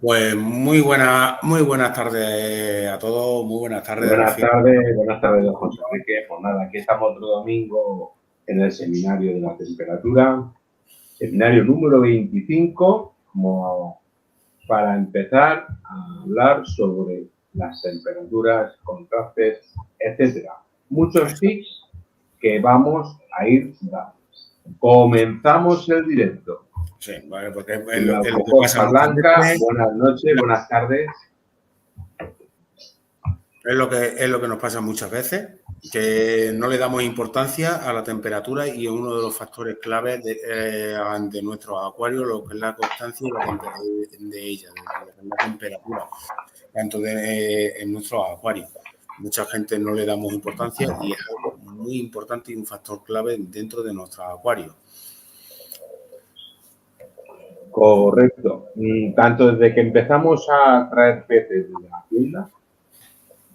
Pues muy buenas tardes a todos, muy buenas tardes, Buenas tardes, don José Enrique. Pues nada, aquí estamos otro domingo en el seminario de la temperatura, seminario número 25, como para empezar a hablar sobre las temperaturas, contrastes, etcétera. Muchos tips que vamos a ir dando. Comenzamos el directo. Sí, vale, porque es La lo que pasa Costa muchas Blanca, veces, buenas noches, buenas tardes. es lo que nos pasa muchas veces, que no le damos importancia a la temperatura y es uno de los factores claves ante nuestros acuarios, lo que es la constancia y de ella, de la temperatura, tanto en nuestros acuarios. Mucha gente no le damos importancia y es algo muy importante y un factor clave dentro de nuestros acuarios. Correcto. Tanto desde que empezamos a traer peces de la tienda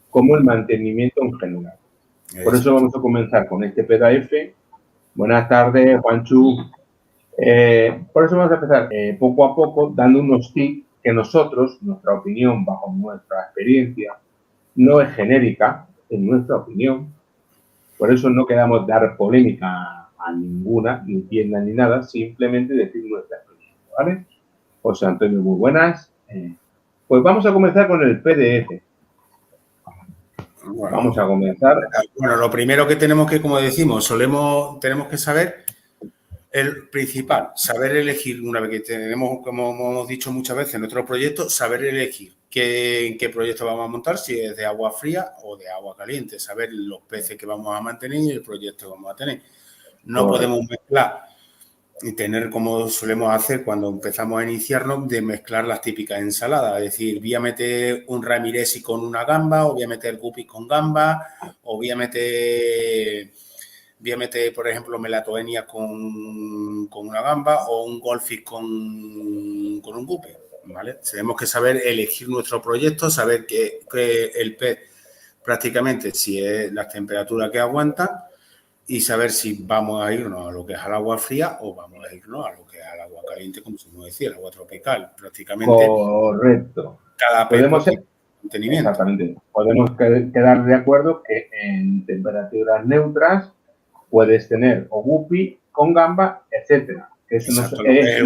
como el mantenimiento en general. Por eso vamos a comenzar con este PDF. Buenas tardes, Juanchu. Por eso vamos a empezar poco a poco dando unos tips que nosotros, nuestra opinión bajo nuestra experiencia, no es genérica, en nuestra opinión. Por eso no queremos dar polémica a ninguna, ni tienda ni nada, simplemente decir nuestra experiencia, ¿vale? José Antonio, muy buenas. Pues vamos a comenzar con el PDF. Bueno, Vamos a comenzar. Bueno, lo primero que tenemos que, como decimos, tenemos que saber el principal, saber elegir, una vez que tenemos, como hemos dicho muchas veces en nuestros proyectos, saber elegir en qué proyecto vamos a montar, si es de agua fría o de agua caliente, saber los peces que vamos a mantener y el proyecto que vamos a tener. No podemos mezclar y tener, como solemos hacer cuando empezamos a iniciarnos, de mezclar las típicas ensaladas. Es decir, voy a meter un ramiresi con una gamba, o voy a meter guppies con gamba, o voy a meter, por ejemplo, melatoenia con una gamba, o un goldfish con un guppy, ¿vale? Tenemos que saber elegir nuestro proyecto, saber que el pez prácticamente si es las temperaturas que aguanta, y saber si vamos a irnos a lo que es al agua fría o vamos a irnos a lo que es al agua caliente, como se nos decía, el agua tropical. Prácticamente Correcto. cada pez tiene mantenimiento. Exactamente. Podemos quedar de acuerdo que en temperaturas neutras puedes tener o guppy con gamba, etcétera. Eso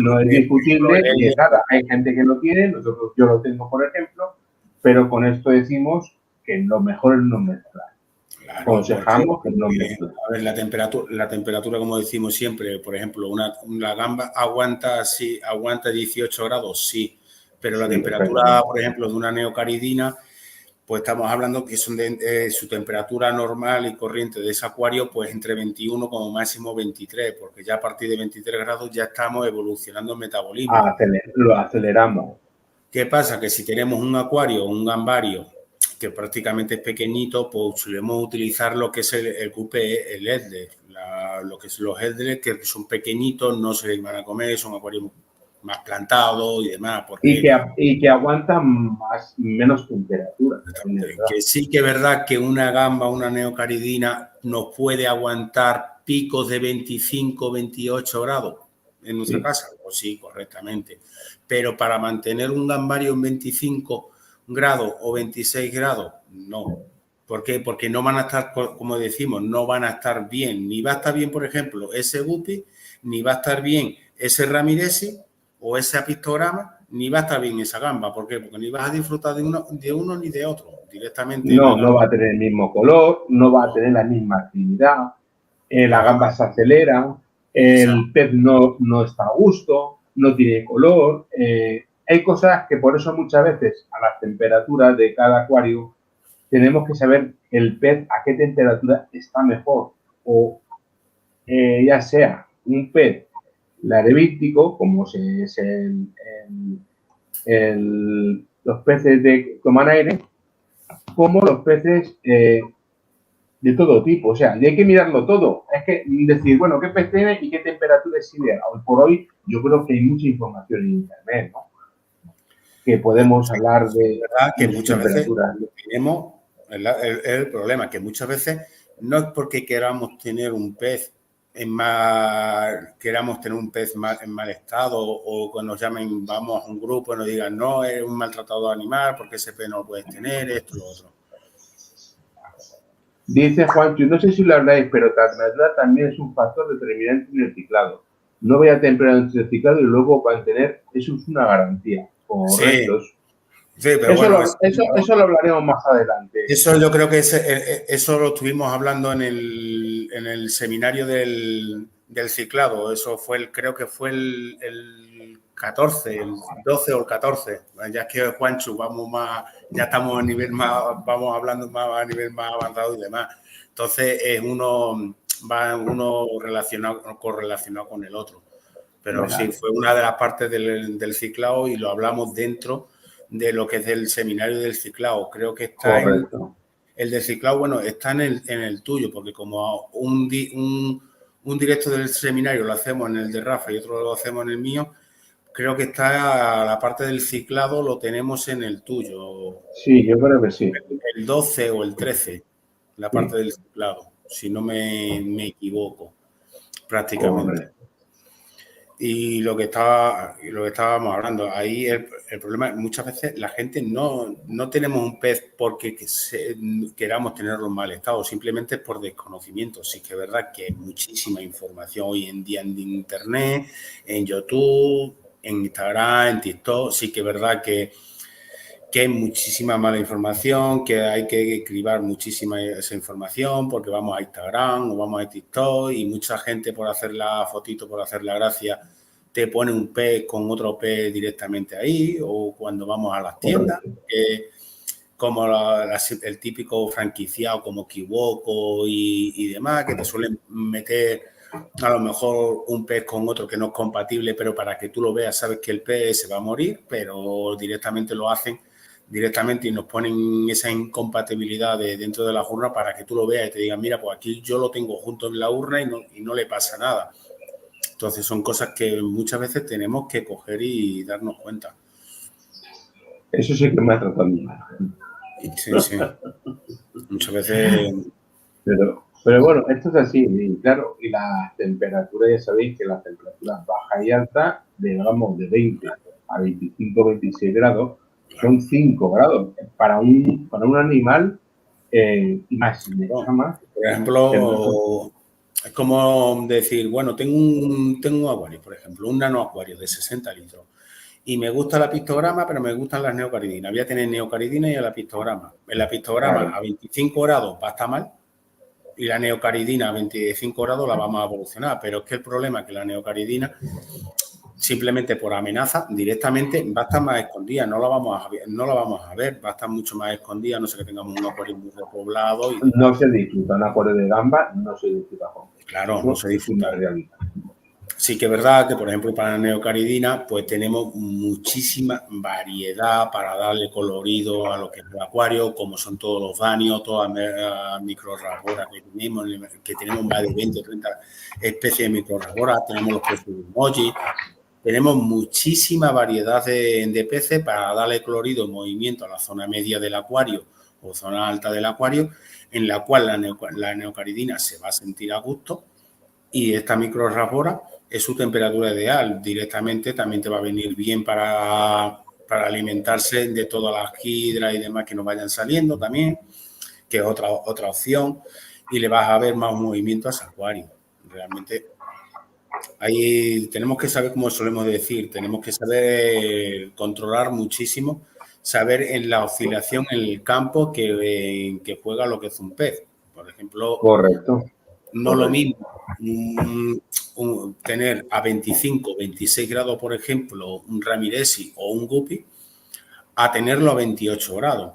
no es discutible ni es nada. Hay gente que lo tiene, yo lo tengo, por ejemplo, pero con esto decimos que lo mejor es no mezclar. Claro, aconsejamos que no mezclar. A ver, la temperatura, como decimos siempre, por ejemplo, una gamba aguanta 18 grados, sí, pero la temperatura, por ejemplo, de una neocaridina, pues estamos hablando que son su temperatura normal y corriente de ese acuario, pues entre 21 como máximo 23, porque ya a partir de 23 grados ya estamos evolucionando el metabolismo. Lo aceleramos. ¿Qué pasa? Que si tenemos un acuario o un gambario que prácticamente es pequeñito, pues solemos utilizar lo que es el cupe, el Edler, lo que son los Edler, que son pequeñitos, no se les van a comer, son acuarios más plantados y demás. Porque... Y que aguantan menos temperatura. Que sí que es verdad que una gamba, una neocaridina, nos puede aguantar picos de 25, 28 grados en nuestra casa. Pues sí, correctamente. Pero para mantener un gambario en 25 grados o 26 grados, no. ¿Por qué? Porque no van a estar, como decimos, no van a estar bien. Ni va a estar bien, por ejemplo, ese guppy, ni va a estar bien ese ramiresi o ese apistograma, ni va a estar bien esa gamba. ¿Por qué? Porque ni vas a disfrutar de uno ni de otro. Directamente. No va a tener el mismo color, no va a tener la misma actividad, la gamba se acelera, el pez no está a gusto, no tiene color. Hay cosas que por eso muchas veces a las temperaturas de cada acuario tenemos que saber el pez a qué temperatura está mejor. O ya sea un pez larevítico, como es los peces que toman aire, como los peces de todo tipo. O sea, y hay que mirarlo todo. Es que decir, bueno, qué pez tiene y qué temperatura es ideal. Hoy por hoy yo creo que hay mucha información en Internet, ¿no? Que podemos hablar de... verdad que muchas veces tenemos el problema, que muchas veces no es porque queramos tener un pez queramos tener un pez en mal estado, o cuando nos llamen, vamos a un grupo y nos digan, no, es un maltratado animal porque ese pez no lo puedes tener, esto, lo otro. Dice Juancho, no sé si lo habláis, pero Tasmadra también es un factor determinante en el ciclado. No voy a temperar en el ciclado y luego mantener, eso es una garantía. Correcto. Sí, pero eso lo hablaremos más adelante. Eso yo creo que eso lo estuvimos hablando en el seminario del ciclado. Eso fue creo que fue el 14, el 12 o el 14. Ya es que Juancho, ya estamos a nivel más, vamos hablando más a nivel más avanzado y demás. Entonces va uno correlacionado con el otro. Pero bueno, sí, fue una de las partes del ciclado y lo hablamos dentro de lo que es el seminario del ciclado. Creo que está el del ciclado, bueno, está en el tuyo, porque como un directo del seminario lo hacemos en el de Rafa y otro lo hacemos en el mío, creo que está la parte del ciclado, lo tenemos en el tuyo. Sí, yo creo que sí. El 12 o el 13, la parte del ciclado, si no me equivoco, prácticamente. Correcto. Y lo que estábamos hablando, ahí el problema, muchas veces la gente no tenemos un pez porque queramos tenerlo en mal estado, simplemente es por desconocimiento. Sí que es verdad que hay muchísima información hoy en día en Internet, en YouTube, en Instagram, en TikTok. Sí que es verdad que hay muchísima mala información, que hay que cribar muchísima esa información porque vamos a Instagram o vamos a TikTok y mucha gente por hacer la fotito, por hacer la gracia, te pone un pez con otro pez directamente ahí, o cuando vamos a las tiendas, como el típico franquiciado como Kiwoko y demás, que te suelen meter a lo mejor un pez con otro que no es compatible, pero para que tú lo veas sabes que el pez se va a morir, pero directamente lo hacen y nos ponen esa incompatibilidad dentro de la urna para que tú lo veas y te digan, mira, pues aquí yo lo tengo junto en la urna y no le pasa nada. Entonces son cosas que muchas veces tenemos que coger y darnos cuenta. Eso sí que me ha tratado mal. Sí. Muchas veces... Pero bueno, esto es así, y claro, y las temperaturas, ya sabéis que las temperaturas bajas y altas, digamos de 20 a 25, 26 grados, son 5 grados. Para un animal, más. Por ejemplo, es como decir, bueno, tengo un acuario, por ejemplo, un nano acuario de 60 litros. Y me gusta la pictograma, pero me gustan las neocaridinas. Voy a tener neocaridina y la pictograma. En la pictograma a 25 grados va a estar mal y la neocaridina a 25 grados la vamos a evolucionar. Pero es que el problema es que la neocaridina, simplemente por amenaza, directamente va a estar más escondida. No la vamos a ver, va a estar mucho más escondida. No sé que tengamos un acuario muy repoblado. No se disfruta. Un acuario de gamba no se disfruta. Claro, no se disfruta. Sí que es verdad que, por ejemplo, para la neocaridina, pues tenemos muchísima variedad para darle colorido a lo que es el acuario, como son todos los vanios, todas las microrraboras que tenemos más de 20 o 30 especies de microrraboras, tenemos los peces de emoji, tenemos muchísima variedad de peces para darle colorido y movimiento a la zona media del acuario o zona alta del acuario, en la cual la neocaridina se va a sentir a gusto y esta microrrabora es su temperatura ideal. Directamente también te va a venir bien para alimentarse de todas las hidras y demás que nos vayan saliendo también, que es otra opción, y le vas a ver más movimiento a ese acuario. Realmente ahí tenemos que saber, como solemos decir, tenemos que saber controlar muchísimo, saber en la oscilación en el campo que juega lo que es un pez. Por ejemplo, correcto. No lo mismo tener a 25, 26 grados, por ejemplo, un ramirezi o un guppy, a tenerlo a 28 grados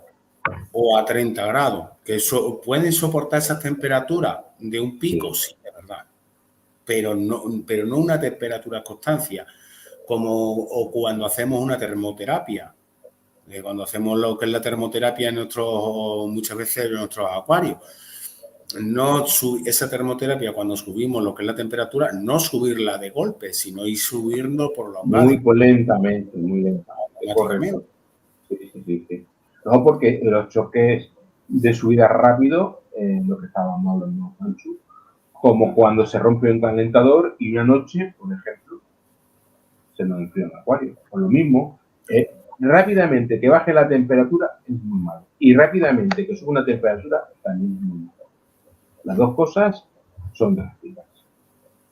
o a 30 grados. Que pueden soportar esas temperaturas de un pico, sí, es verdad, pero no una temperatura constancia, o cuando hacemos una termoterapia. Cuando hacemos lo que es la termoterapia muchas veces en nuestros acuarios. Esa termoterapia, cuando subimos lo que es la temperatura, no subirla de golpe, sino ir subiendo por los lados. Muy lentamente. Correcto. Sí. No, porque los choques de subida rápido, lo que estábamos hablando, como cuando se rompe un calentador y una noche, por ejemplo, se nos enfría el acuario. O lo mismo, rápidamente que baje la temperatura es muy malo. Y rápidamente que suba una temperatura también es muy malo. Las dos cosas son drásticas.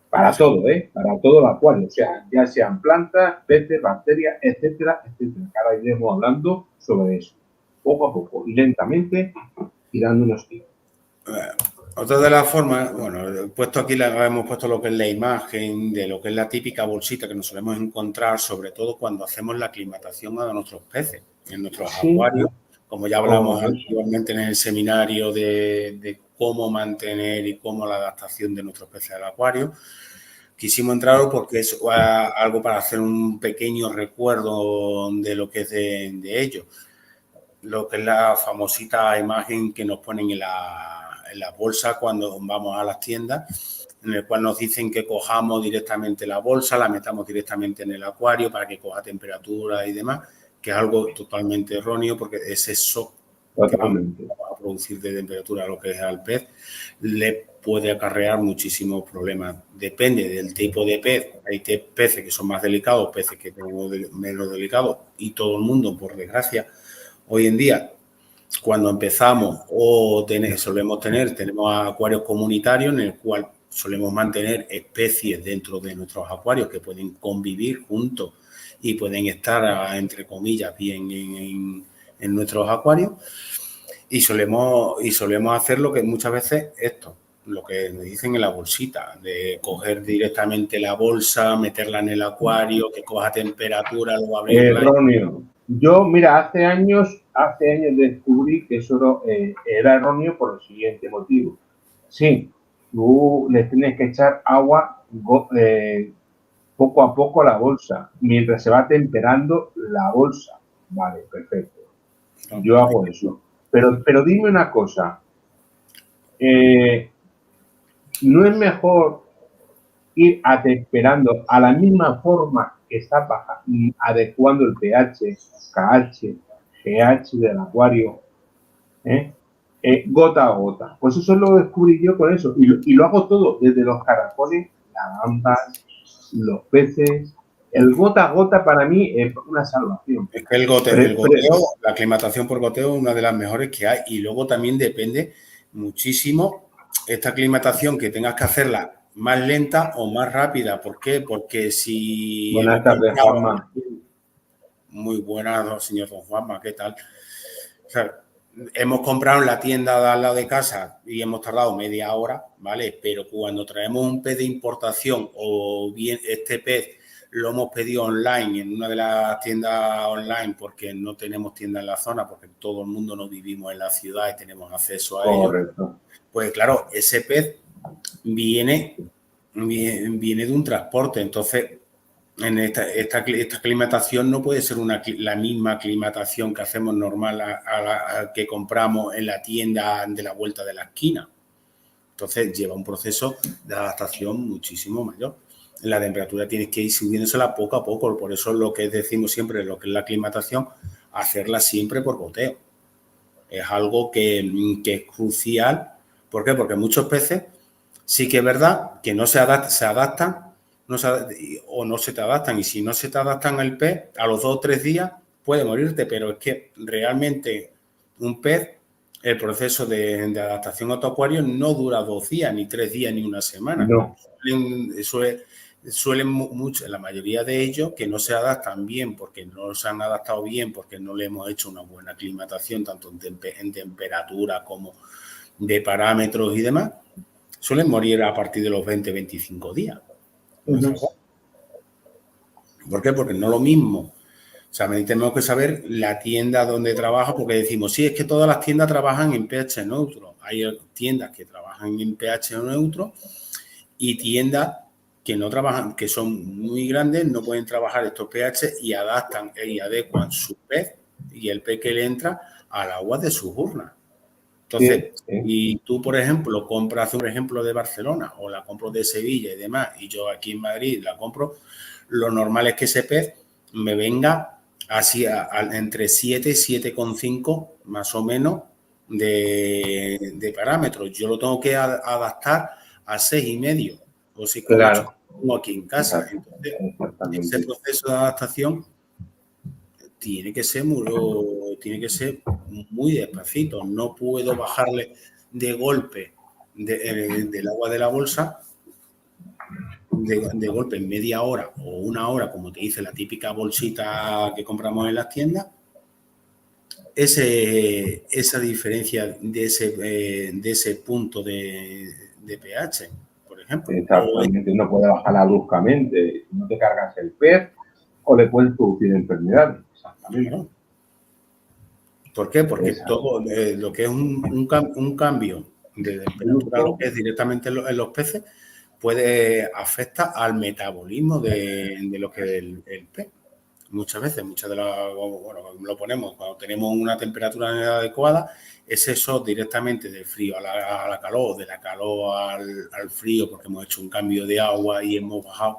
Para todo, para todo el acuario. O sea, ya sean plantas, peces, bacterias, etcétera, etcétera. Ahora iremos hablando sobre eso. Poco a poco y lentamente y dando unos tips. Otra de las formas, bueno, puesto aquí hemos puesto lo que es la imagen de lo que es la típica bolsita que nos solemos encontrar, sobre todo cuando hacemos la aclimatación a nuestros peces, en nuestros acuarios, como ya hablamos anteriormente en el seminario de cómo mantener y cómo la adaptación de nuestros peces al acuario. Quisimos entrar porque es algo para hacer un pequeño recuerdo de lo que es de ellos. Lo que es la famosita imagen que nos ponen en la bolsa cuando vamos a las tiendas, en el cual nos dicen que cojamos directamente la bolsa, la metamos directamente en el acuario para que coja temperatura y demás, que es algo totalmente erróneo porque es eso que vamos a producir de temperatura a lo que es al pez, le puede acarrear muchísimos problemas. Depende del tipo de pez. Hay peces que son más delicados, peces que son menos delicados y todo el mundo, por desgracia, hoy en día, cuando empezamos tenemos acuarios comunitarios en el cual solemos mantener especies dentro de nuestros acuarios que pueden convivir juntos y pueden estar, entre comillas, bien en nuestros acuarios y solemos hacer lo que muchas veces lo que me dicen en la bolsita, de coger directamente la bolsa, meterla en el acuario, que coja temperatura, luego abrirla. Erróneo. Yo, mira, hace años descubrí que eso era erróneo por el siguiente motivo. Sí, tú le tienes que echar agua poco a poco a la bolsa, mientras se va temperando la bolsa. Vale, perfecto. Yo hago eso. Pero dime una cosa. ¿No es mejor ir atemperando a la misma forma que está adecuando el pH, KH, GH del acuario, gota a gota? Pues eso lo descubrí yo con eso. Y lo hago todo, desde los caracoles, las gambas, los peces. El gota a gota para mí es una salvación. Es que el goteo, la aclimatación por goteo es una de las mejores que hay. Y luego también depende muchísimo esta aclimatación que tengas que hacerla más lenta o más rápida. ¿Por qué? Porque si... Buenas tardes, Juanma. Muy buenas, señor don Juanma, ¿qué tal? O sea, hemos comprado en la tienda de al lado de casa y hemos tardado media hora, ¿vale? Pero cuando traemos un pez de importación o bien este pez lo hemos pedido online en una de las tiendas online porque no tenemos tienda en la zona, porque todo el mundo no vivimos en la ciudad y tenemos acceso a ello. Pues claro, ese pez viene de un transporte. Entonces, en esta aclimatación no puede ser la misma aclimatación que hacemos normal a que compramos en la tienda de la vuelta de la esquina. Entonces, lleva un proceso de adaptación muchísimo mayor. La temperatura tienes que ir subiéndosela poco a poco. Por eso lo que decimos siempre, lo que es la aclimatación, hacerla siempre por goteo. Es algo que es crucial. ¿Por qué? Porque muchos peces sí que es verdad que no se adaptan o no se te adaptan. Y si no se te adaptan al pez, a los 2 o 3 días puede morirte. Pero es que realmente un pez, el proceso de adaptación a tu acuario no dura 2 días, ni 3 días, ni una semana. No. Suelen mucho, la mayoría de ellos, que no se adaptan bien porque no se han adaptado bien, porque no le hemos hecho una buena aclimatación, tanto en temperatura como de parámetros y demás, suelen morir a partir de los 20-25 días. ¿Por qué? Porque no lo mismo. O sea, tenemos que saber la tienda donde trabaja, porque decimos, sí, es que todas las tiendas trabajan en pH neutro. Hay tiendas que trabajan en pH neutro y tiendas que no trabajan, que son muy grandes, no pueden trabajar estos pH y adaptan y adecuan su pez y el pez que le entra al agua de sus urnas. Entonces, y tú, por ejemplo, compras un ejemplo de Barcelona o la compro de Sevilla y demás, y yo aquí en Madrid la compro, lo normal es que ese pez me venga así entre 7 y 7,5 más o menos de parámetros. Yo lo tengo que adaptar a 6,5 o 6,8 Claro. como aquí en casa. Entonces, ese proceso de adaptación tiene que ser muy despacito. No puedo bajarle de golpe del agua de la bolsa de golpe en media hora o una hora, como te dice la típica bolsita que compramos en las tiendas. Esa diferencia de ese punto de pH, por ejemplo. Exactamente, no puede bajarla bruscamente. Si no te cargas el pez o le puedes producir enfermedades. Exactamente. Claro. ¿Por qué? Porque todo lo que es un cambio de temperatura, lo que es directamente en los peces, afecta al metabolismo de lo que es el pez. Muchas veces, bueno, lo ponemos, cuando tenemos una temperatura adecuada, es eso directamente del frío a la calor, de la calor al frío, porque hemos hecho un cambio de agua y hemos bajado,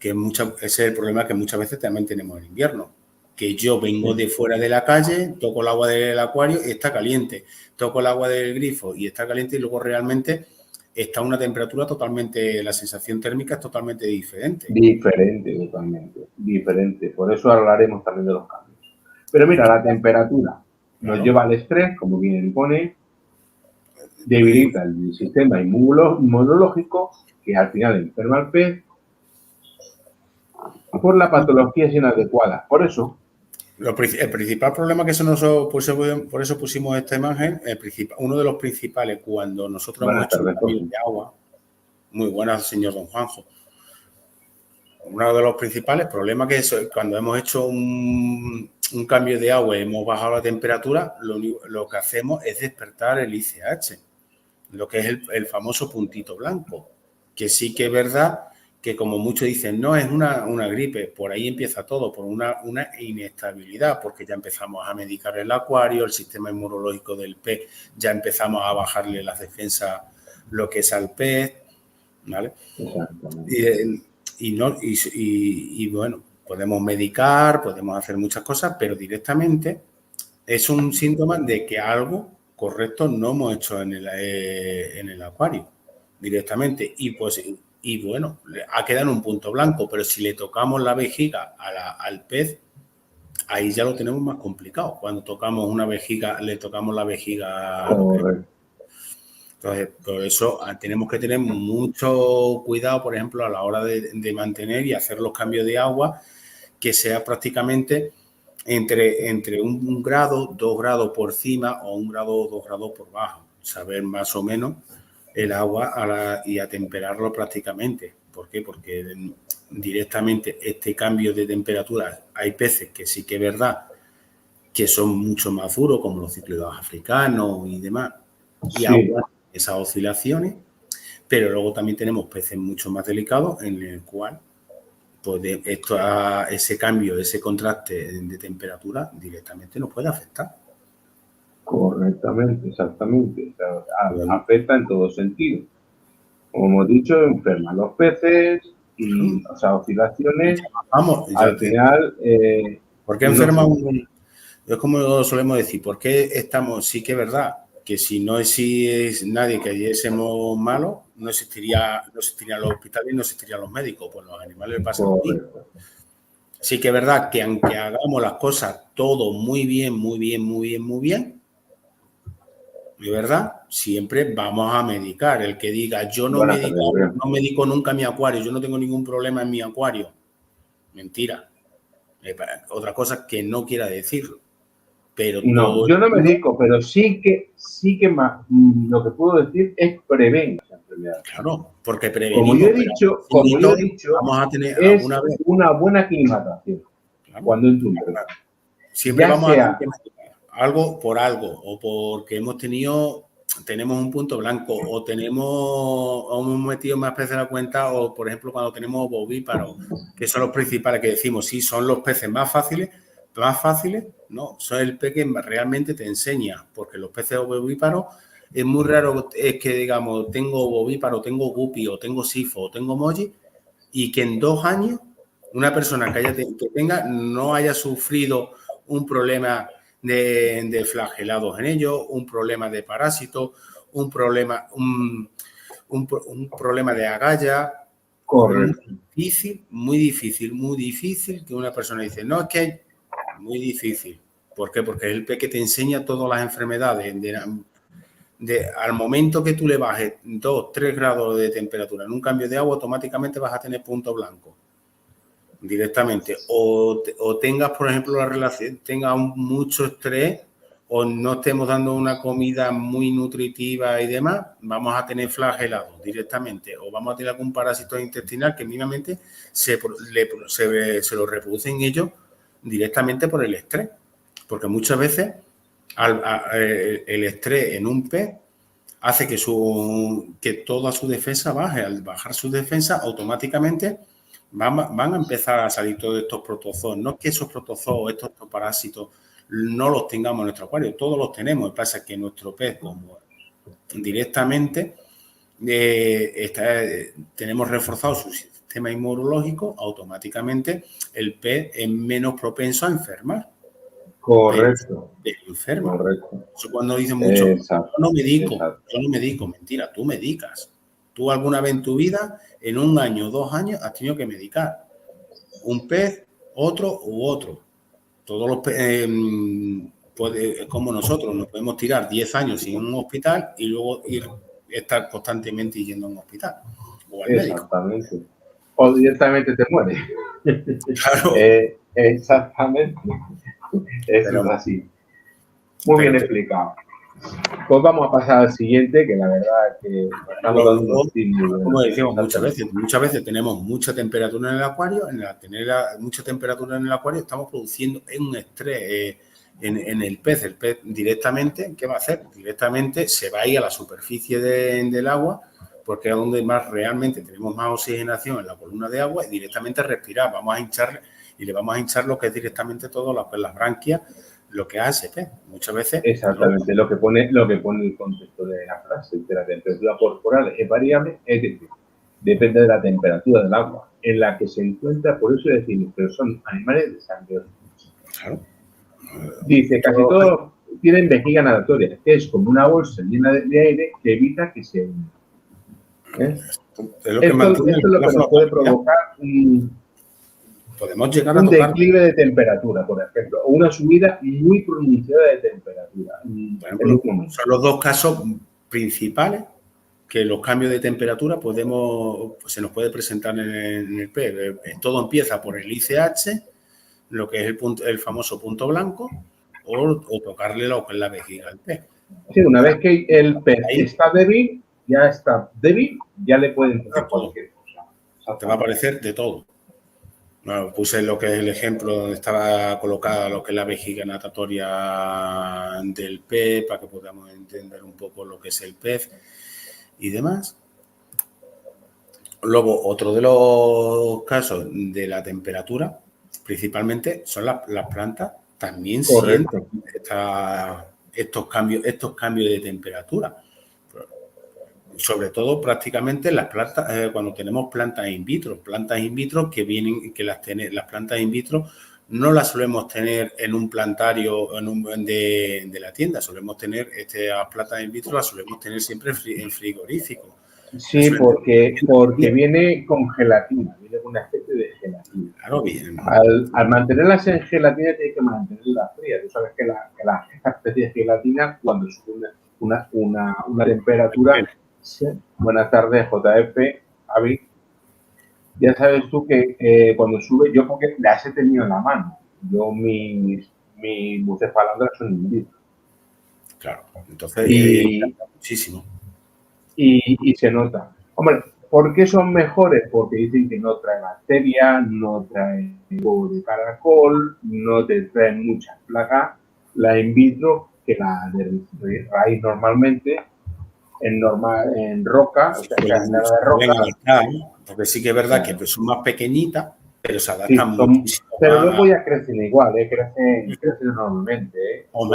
ese es el problema que muchas veces también tenemos en invierno, que yo vengo de fuera de la calle, toco el agua del acuario y está caliente, toco el agua del grifo y está caliente y luego realmente está a una temperatura totalmente, la sensación térmica es totalmente diferente. Diferente, totalmente. Diferente. Por eso hablaremos también de los cambios. Pero mira, la temperatura nos lleva al estrés, como bien pone, debilita el sistema inmunológico, que al final enferma al pez, por la patología inadecuada. Por eso. El principal problema que por eso pusimos esta imagen, uno de los principales cuando nosotros hemos hecho un cambio de agua, muy buenas, señor don Juanjo, uno de los principales problemas que es cuando hemos hecho un cambio de agua y hemos bajado la temperatura, lo que hacemos es despertar el ICH, lo que es el famoso puntito blanco, que sí que es verdad que como muchos dicen, no, es una gripe, por ahí empieza todo, por una inestabilidad, porque ya empezamos a medicar el acuario, el sistema inmunológico del pez, ya empezamos a bajarle las defensas, lo que es al pez, ¿vale? Y bueno, podemos medicar, podemos hacer muchas cosas, pero directamente es un síntoma de que algo correcto no hemos hecho en el acuario directamente. Y bueno, ha quedado en un punto blanco, pero si le tocamos la vejiga al pez, ahí ya lo tenemos más complicado. Cuando tocamos una vejiga, le tocamos la vejiga a lo que... Entonces, por eso tenemos que tener mucho cuidado, por ejemplo, a la hora de mantener y hacer los cambios de agua, que sea prácticamente entre 1 grado, 2 grados por encima o 1 grado o 2 grados por bajo. Saber más o menos el agua y atemperarlo prácticamente. ¿Por qué? Porque directamente este cambio de temperatura, hay peces que sí que es verdad que son mucho más duros, como los cíclidos africanos y demás, y aguantan esas oscilaciones, pero luego también tenemos peces mucho más delicados en el cual pues ese cambio, ese contraste de temperatura directamente nos puede afectar. Correctamente, exactamente. O sea, afecta en todo sentido. Como hemos dicho, enferman los peces y, o sea, oscilaciones. Al final. ¿Por qué enferma uno? Es como solemos decir, ¿por qué estamos? Sí que es verdad que si no es nadie que hiciésemos malos, no existirían los hospitales y no existirían los médicos, pues los animales les pasan lo mismo. Sí que es verdad que aunque hagamos las cosas todo muy bien, de verdad, siempre vamos a medicar. El que diga, yo no medico nunca mi acuario, yo no tengo ningún problema en mi acuario. Mentira. Otra cosa que no quiera decirlo. Pero no, yo no medico, pero sí que lo que puedo decir es prevenir esa enfermedad. Claro, porque prevenimos. Como yo he dicho, vamos a tener es una buena aclimatación. Claro. Cuando entra un perro. Siempre vamos a tener algo por algo, o porque tenemos un punto blanco, o hemos metido más peces en la cuenta, o por ejemplo cuando tenemos ovovíparos, que son los principales que decimos, sí, son los peces más fáciles, no, son el pez que realmente te enseña, porque los peces ovovíparos es muy raro es que digamos, tengo ovovíparo, tengo guppy, o tengo sifo, o tengo moji, y que en 2 años una persona que tenga no haya sufrido un problema de flagelados en ellos, un problema de parásitos, un problema un problema de agallas. Correcto. Muy difícil que una persona dice, no, es que es muy difícil. ¿Por qué? Porque es el pez que te enseña todas las enfermedades. Al momento que tú le bajes 2, 3 grados de temperatura en un cambio de agua, automáticamente vas a tener punto blanco directamente. O tengas, por ejemplo, la relación, tengas mucho estrés o no estemos dando una comida muy nutritiva y demás, vamos a tener flagelados directamente o vamos a tener algún parásito intestinal que mínimamente se lo reproducen ellos directamente por el estrés. Porque muchas veces el estrés en un pez hace que toda su defensa baje. Al bajar su defensa, automáticamente van a empezar a salir todos estos protozoos. No es que esos protozoos, estos parásitos, no los tengamos en nuestro acuario, todos los tenemos. Lo que pasa es que nuestro pez, como directamente tenemos reforzado su sistema inmunológico, automáticamente el pez es menos propenso a enfermar. Correcto. Pero enferma. Correcto. Eso cuando dicen mucho, exacto, yo no medico, mentira, tú medicas. Tú alguna vez en tu vida, en 1 año, 2 años, has tenido que medicar. Un pez, otro u otro. Todos los peces, como nosotros, nos podemos tirar 10 años sin un hospital y luego estar constantemente yendo a un hospital o al médico. Exactamente. O directamente te mueres. Claro. Exactamente. Eso es así. Muy bien explicado. Pues vamos a pasar al siguiente, que la verdad es que estamos dando unos tips. Como decimos muchas veces tenemos mucha temperatura en el acuario. Al tener mucha temperatura en el acuario, estamos produciendo un estrés en el pez. El pez directamente, ¿qué va a hacer? Directamente se va a ir a la superficie del agua, porque es donde realmente tenemos más oxigenación en la columna de agua, y directamente respirar. Vamos a hinchar y le vamos a hinchar lo que es directamente todo las branquias, lo que hace pez. Muchas veces. Exactamente, lo que pone el contexto de la frase, de la temperatura corporal es variable, es decir, depende de la temperatura del agua en la que se encuentra, por eso decimos, pero son animales de sangre. Claro. Dice, casi todos tienen vejiga natatoria, que es como una bolsa llena de aire que evita que se hunda. Esto es lo que nos puede provocar podemos llegar a tocar un declive de temperatura, por ejemplo, o una subida muy pronunciada de temperatura. Por ejemplo, son los 2 casos principales que los cambios de temperatura se nos puede presentar en el pez. Todo empieza por el ICH, lo que es el famoso punto blanco, o tocarle lo que es la vejiga al pez. Sí, una vez que el pez está débil, ya le pueden entrar cualquier cosa. Te va a aparecer de todo. Bueno, puse lo que es el ejemplo donde estaba colocada lo que es la vejiga natatoria del pez, para que podamos entender un poco lo que es el pez y demás. Luego, otro de los casos de la temperatura, principalmente, son las plantas. También sienten estos cambios de temperatura. Sobre todo prácticamente las plantas, cuando tenemos plantas in vitro las plantas in vitro no las solemos tener en un plantario de la tienda, solemos tener estas plantas in vitro, las solemos tener siempre en frigorífico. Sí, porque viene con gelatina, viene con una especie de gelatina. Claro, bien. Al mantenerlas en gelatina tienes que mantenerlas frías. Tú sabes que esta especie de gelatina, cuando sube una temperatura... Sí. Buenas tardes, JF, Avi. Ya sabes tú que cuando sube, yo porque las he tenido en la mano. Mis bucefalandras son in vitro. Claro, entonces muchísimo. Y se nota. Hombre, ¿por qué son mejores? Porque dicen que no traen bacterias, no traen huevo de caracol, no te traen muchas plagas. La in vitro, que la de raíz normalmente, en roca, o sea, en la de roca. Porque sí que es verdad que son más pequeñitas, pero se adaptan muchísimo. Pero luego ya crecen igual, crecen enormemente. O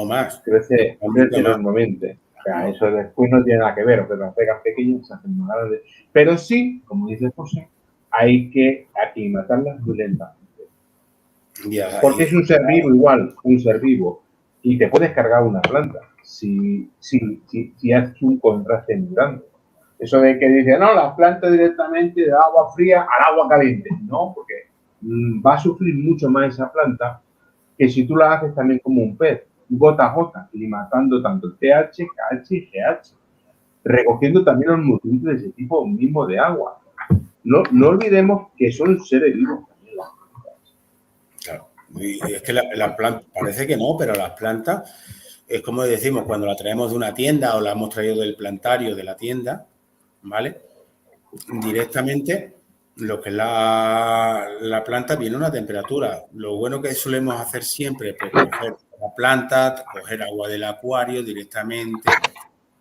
más. Crece enormemente. O sea, eso después no tiene nada que ver, pero las pegas pequeñas se hacen más grandes. Pero sí, como dice José, hay que aclimatarlas muy lentamente. Porque es un ser vivo igual, un ser vivo. Y te puedes cargar una planta. si haces un contraste muy grande. Eso de que dice, no, las plantas directamente de agua fría al agua caliente. No, porque va a sufrir mucho más esa planta que si tú la haces también como un pez, gota a gota, limitando tanto el pH, KH y GH, recogiendo también los nutrientes de ese tipo mismo de agua. No olvidemos que son seres vivos también las plantas. Claro, y es que la planta, parece que no, pero las plantas, es como decimos, cuando la traemos de una tienda o la hemos traído del plantario de la tienda, ¿vale? Directamente lo que es la planta viene a una temperatura. Lo bueno que solemos hacer siempre es pues, coger la planta, coger agua del acuario directamente,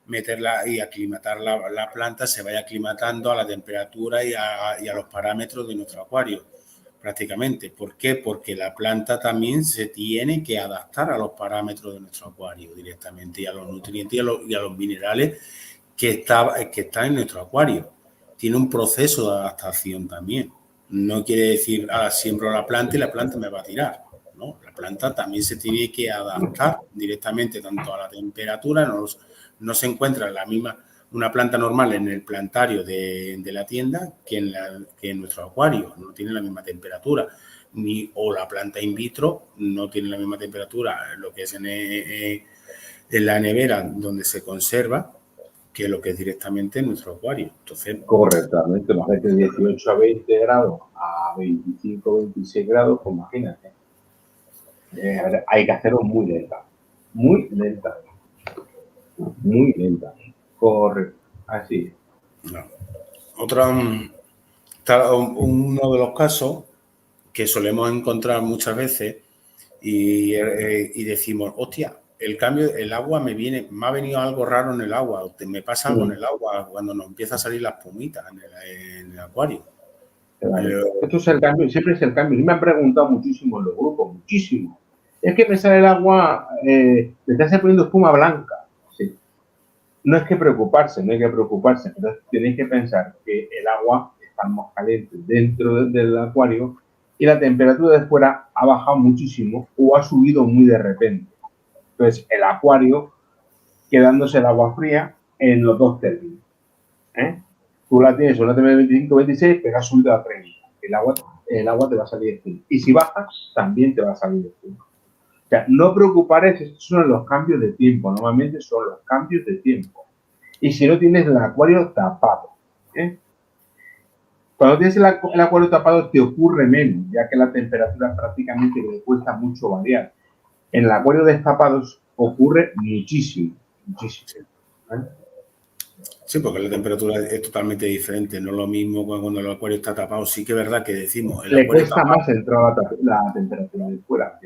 meterla y aclimatar la planta, se vaya aclimatando a la temperatura y a los parámetros de nuestro acuario, prácticamente. ¿Por qué? Porque la planta también se tiene que adaptar a los parámetros de nuestro acuario directamente y a los nutrientes y a los minerales que está en nuestro acuario. Tiene un proceso de adaptación también. No quiere decir, siembro la planta y la planta me va a tirar. ¿no? La planta también se tiene que adaptar directamente tanto a la temperatura, no se encuentra la misma, una planta normal en el plantario de la tienda que en nuestro acuario, no tiene la misma temperatura. O la planta in vitro no tiene la misma temperatura, lo que es en la nevera donde se conserva, que lo que es directamente en nuestro acuario. Entonces, correctamente, más de 18 a 20 grados a 25 26 grados, pues imagínate. Hay que hacerlo muy lenta. Muy lenta. Muy lenta. Correcto. Así es. No. Uno de los casos que solemos encontrar muchas veces y decimos, hostia, el agua me ha venido algo raro en el agua, me pasa algo en el agua cuando nos empieza a salir la espumita en el acuario. Vale. Esto es el cambio, siempre es el cambio. Y me han preguntado muchísimo en los grupos, muchísimo. Es que me sale el agua, me estás poniendo espuma blanca. Sí. No es que preocuparse, no hay que preocuparse, pero tenéis que pensar que el agua está más caliente dentro del acuario y la temperatura de fuera ha bajado muchísimo o ha subido muy de repente. Entonces, el acuario quedándose el agua fría en los dos términos. Tú la tienes una temperatura de 25, 26, pero ha subido a 30. El agua te va a salir espuma. Y si bajas, también te va a salir espuma. O sea, no preocuparos, estos son los cambios de tiempo. Normalmente son los cambios de tiempo. Y si no tienes el acuario tapado. Cuando tienes el acuario tapado te ocurre menos, ya que la temperatura prácticamente le cuesta mucho variar. En el acuario destapados ocurre muchísimo, muchísimo. Sí, porque la temperatura es totalmente diferente. No es lo mismo cuando el acuario está tapado. Sí que es verdad que decimos... Le cuesta tapado, más entrar la temperatura de fuera.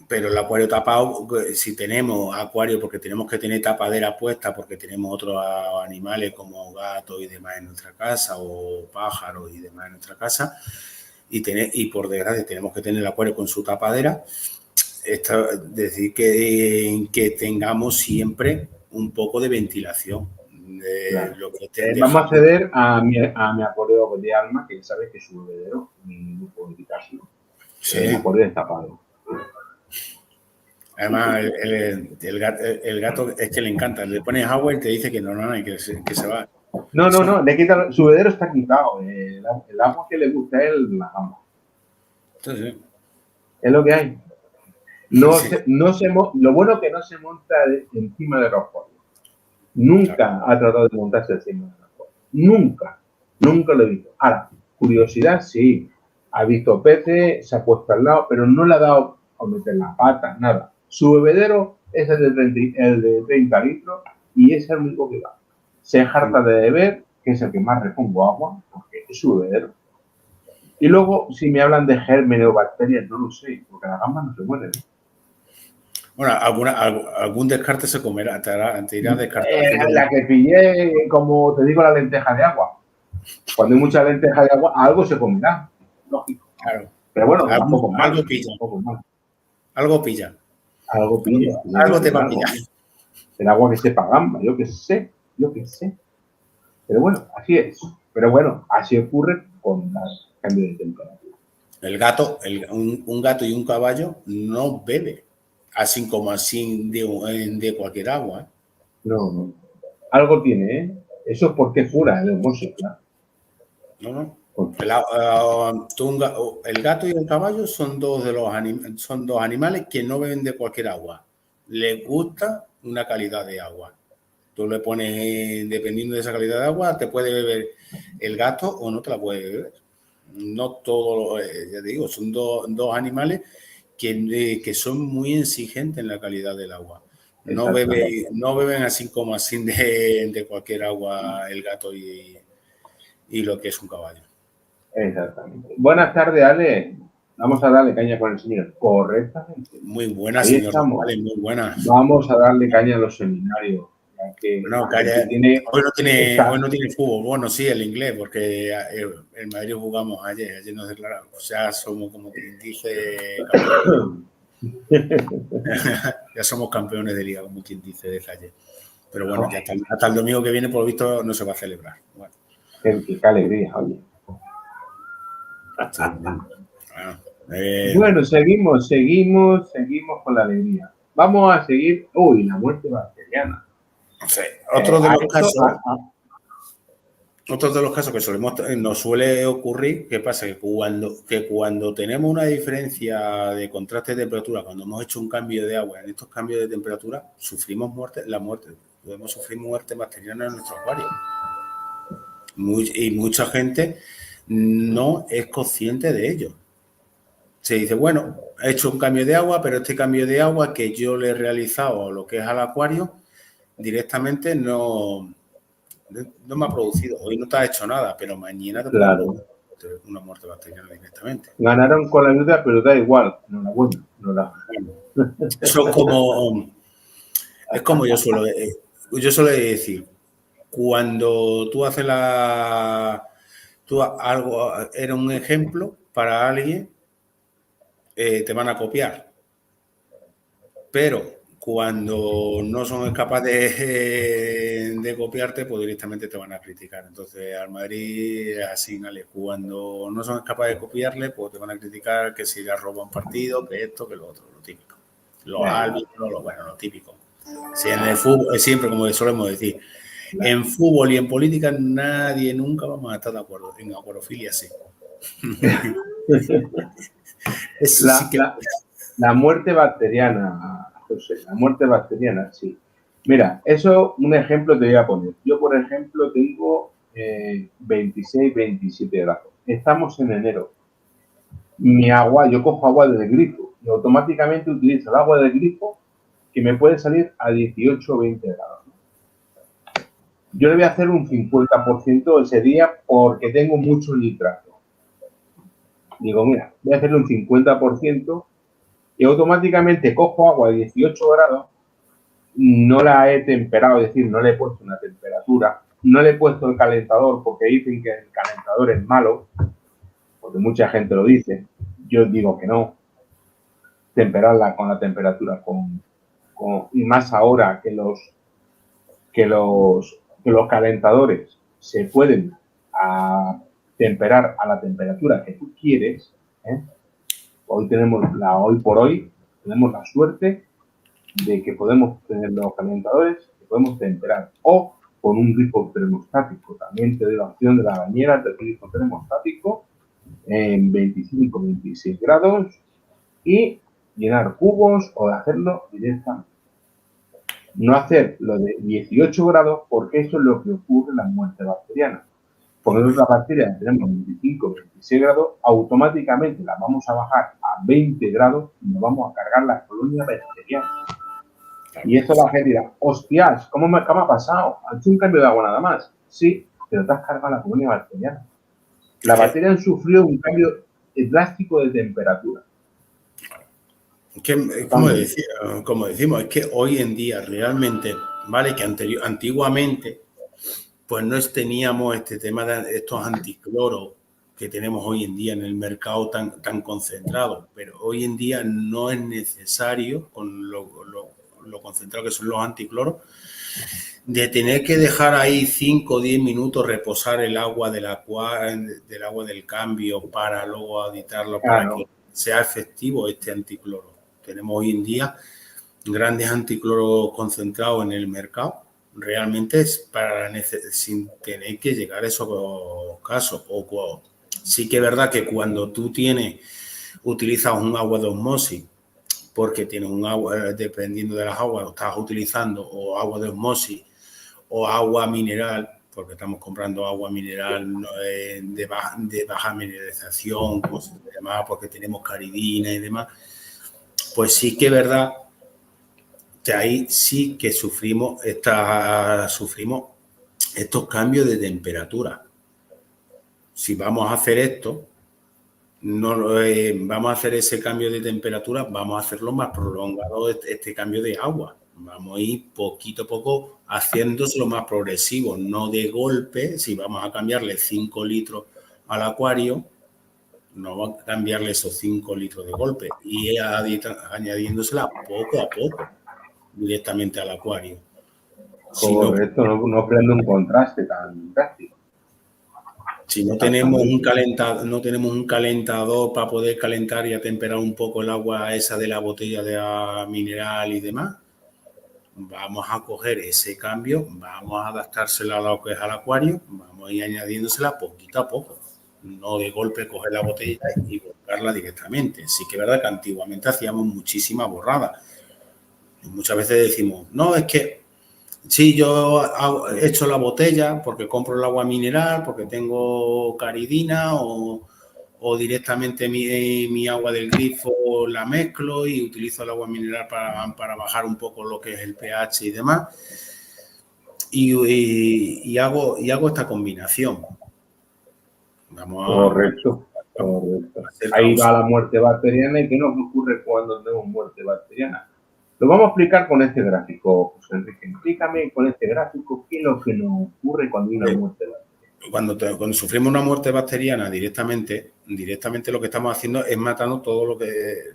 Pero el acuario tapado, si tenemos acuario, porque tenemos que tener tapadera puesta, porque tenemos otros animales como gatos y demás en nuestra casa, o pájaros y demás en nuestra casa, y por desgracia tenemos que tener el acuario con su tapadera, es decir que tengamos siempre un poco de ventilación. Claro. Vamos a acceder a mi acuario de Alma, que ya sabes que es un bebedero, no puedo quitárselo. Sí. El acuario destapado. Además, el gato es que le encanta. Le pones agua y te dice que no, que se va. No, le quita, su bebedero está quitado. El agua que le gusta es la gamba. Sí. Es lo que hay. Lo bueno que no se monta encima de los pollos. Nunca ha tratado de montarse encima de los pollos. Nunca lo he visto. Ahora, curiosidad, sí. Ha visto peces, se ha puesto al lado, pero no le ha dado a meter la pata, nada. Su bebedero es el de 30 litros y es el único que va. Se harta de beber, que es el que más repongo agua, porque es su bebedero. Y luego, si me hablan de gérmenes o bacterias, no lo sé, porque las gambas no se mueren. Bueno, algún descarte se comerá, te irá a descartar. La que pillé, como te digo, la lenteja de agua. Cuando hay mucha lenteja de agua, algo se comerá. Lógico. Claro. Pero bueno, algo pilla. Algo pilla. Algo te va a pillar. El agua que sepa gamba, yo qué sé. Pero bueno, así es. Pero bueno, así ocurre con el cambio de temperatura. El gato, un gato y un caballo no bebe. así como así de cualquier agua. No. Algo tiene, ¿eh? Eso es porque es pura, el osmosis, claro. No. El gato y el caballo son dos animales que no beben de cualquier agua. Les gusta una calidad de agua. Tú le pones, dependiendo de esa calidad de agua, te puede beber el gato o no te la puede beber. No todo, ya te digo, son dos animales que son muy exigentes en la calidad del agua. No beben así como así de cualquier agua el gato y lo que es un caballo. Exactamente. Buenas tardes, Ale. Vamos a darle caña con el señor. Correctamente. Muy buena, Ahí señor. estamos. Vale, muy buena. Vamos a darle caña a los seminarios. Ya que No, hoy no tiene fútbol. Bueno, sí, el inglés, porque el Madrid jugamos ayer nos declaramos. O sea, somos como quien dice ya somos campeones de liga, como quien dice desde ayer. Pero bueno, ya hasta el domingo que viene, por lo visto, no se va a celebrar. Bueno. Qué alegría, oye. Sí, bueno, seguimos con la alegría. Vamos a seguir. Uy, la muerte bacteriana. Sí. Otro de los casos que nos suele ocurrir, ¿qué pasa? Que cuando tenemos una diferencia de contraste de temperatura, cuando hemos hecho un cambio de agua, en estos cambios de temperatura, podemos sufrir muerte bacteriana en nuestro acuario. Y mucha gente no es consciente de ello. Se dice, bueno, he hecho un cambio de agua, pero este cambio de agua que yo le he realizado lo que es al acuario, directamente no me ha producido. Hoy no te ha hecho nada, pero mañana te puede una muerte bacteriana directamente. Ganaron con la ayuda, pero da igual. Enhorabuena. Eso es como yo suelo decir. Cuando tú haces algo, era un ejemplo para alguien, te van a copiar. Pero cuando no son capaces de copiarte, pues directamente te van a criticar. Entonces, al Madrid es así, ¿vale? Cuando no son capaces de copiarle, pues te van a criticar que si le roba un partido, que esto, que lo otro, lo típico. Los árbitros, lo típico. Si en el fútbol, siempre como solemos decir, en fútbol y en política nadie nunca vamos a estar de acuerdo. En acuarofilia sí. Eso sí que... La muerte bacteriana, José, la muerte bacteriana, sí. Mira, eso, un ejemplo te voy a poner. Yo, por ejemplo, tengo 26, 27 grados. Estamos en enero. Mi agua, yo cojo agua del grifo y automáticamente utilizo el agua del grifo que me puede salir a 18 o 20 grados. Yo le voy a hacer un 50% ese día porque tengo mucho nitrato. Digo, mira, voy a hacerle un 50% y automáticamente cojo agua de 18 grados, no la he temperado, es decir, no le he puesto una temperatura, no le he puesto el calentador porque dicen que el calentador es malo, porque mucha gente lo dice, yo digo que no, temperarla con la temperatura y más ahora que los calentadores se pueden temperar a la temperatura que tú quieres, ¿eh? Hoy por hoy tenemos la suerte de que podemos tener los calentadores que podemos temperar o con un grifo termostático. También te doy la opción de la bañera del grifo termostático en 25, 26 grados y llenar cubos o hacerlo directamente. No hacer lo de 18 grados porque eso es lo que ocurre en la muerte bacteriana. Porque nosotros la bacteria tenemos 25, 26 grados, automáticamente la vamos a bajar a 20 grados y nos vamos a cargar la colonia bacteriana. Y eso la gente dirá, hostias, ¿cómo me ha pasado? ¿Has hecho un cambio de agua nada más? Sí, pero te has cargado la colonia bacteriana. La bacteria han sufrido un cambio drástico de temperatura. Como decimos, es que hoy en día realmente, vale, que antiguamente pues no teníamos este tema de estos anticloros que tenemos hoy en día en el mercado tan concentrado, pero hoy en día no es necesario, con lo concentrado que son los anticloros, de tener que dejar ahí 5 o 10 minutos reposar el agua del agua del cambio para luego auditarlo, para que sea efectivo este anticloro. Tenemos hoy en día grandes anticloros concentrados en el mercado, realmente es sin tener que llegar a esos casos. Sí que es verdad que cuando tú utilizas un agua de osmosis, porque tienes un agua, dependiendo de las aguas, estás utilizando o agua de osmosis o agua mineral, porque estamos comprando agua mineral de baja mineralización, como se llama, porque tenemos caridina y demás, pues sí que es verdad que ahí sí que sufrimos estos cambios de temperatura. Si vamos a hacer esto, vamos a hacer ese cambio de temperatura, vamos a hacerlo más prolongado este cambio de agua. Vamos a ir poquito a poco haciéndoselo más progresivo, no de golpe. Si vamos a cambiarle 5 litros al acuario, no va a cambiarle esos 5 litros de golpe y añadiéndosela poco a poco directamente al acuario. Correcto, no prende un contraste tan drástico. Si no tenemos un calentador para poder calentar y atemperar un poco el agua esa de la botella de mineral y demás, vamos a coger ese cambio, vamos a adaptársela a lo que es al acuario, vamos a ir añadiéndosela poquito a poco. No de golpe coger la botella y volcarla directamente. Sí que es verdad que antiguamente hacíamos muchísimas borradas. Muchas veces decimos, no, es que sí, yo he hecho la botella porque compro el agua mineral, porque tengo caridina o directamente mi agua del grifo la mezclo y utilizo el agua mineral para bajar un poco lo que es el pH y demás. Y hago esta combinación. Correcto. Ahí va la muerte bacteriana. ¿Y qué nos ocurre cuando tenemos muerte bacteriana? Lo vamos a explicar con este gráfico, José Enrique. Explícame con este gráfico qué es lo que nos ocurre cuando hay una muerte bacteriana. Cuando sufrimos una muerte bacteriana directamente lo que estamos haciendo es matando todo lo que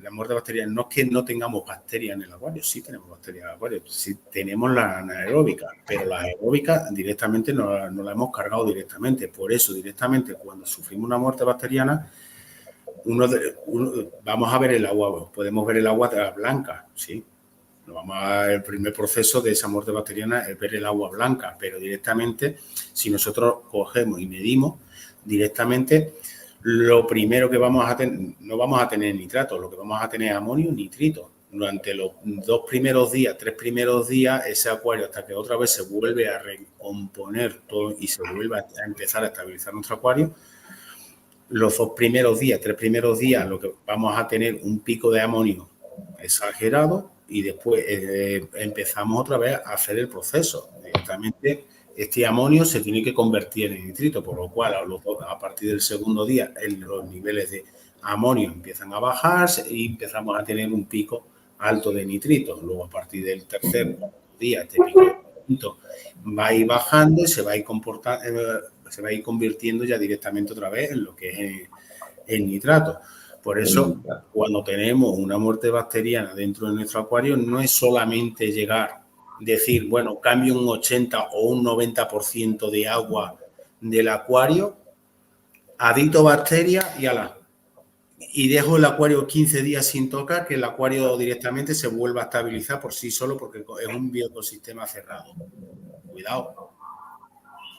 la muerte bacteriana. No es que no tengamos bacterias en el acuario, sí tenemos bacterias en el acuario, sí tenemos la anaeróbica, pero la aeróbica directamente no la hemos cargado directamente. Por eso, directamente, cuando sufrimos una muerte bacteriana, vamos a ver el agua, podemos ver el agua blanca, sí. El primer proceso de esa muerte bacteriana es ver el agua blanca, pero directamente, si nosotros cogemos y medimos, directamente lo primero que vamos a tener, no vamos a tener nitrato, lo que vamos a tener es amonio y nitrito. Durante los 3 primeros días, ese acuario, hasta que otra vez se vuelve a recomponer todo y se vuelve a empezar a estabilizar nuestro acuario, los 3 primeros días, lo que vamos a tener un pico de amonio exagerado y después empezamos otra vez a hacer el proceso. Directamente este amonio se tiene que convertir en nitrito, por lo cual a partir del segundo día los niveles de amonio empiezan a bajar y empezamos a tener un pico alto de nitrito. Luego a partir del tercer día este pico de nitrito va a ir bajando y se va a ir convirtiendo ya directamente otra vez en lo que es el nitrato. Por eso, cuando tenemos una muerte bacteriana dentro de nuestro acuario, no es solamente decir, bueno, cambio un 80 o un 90% de agua del acuario, adito bacterias y dejo el acuario 15 días sin tocar, que el acuario directamente se vuelva a estabilizar por sí solo porque es un bioecosistema cerrado.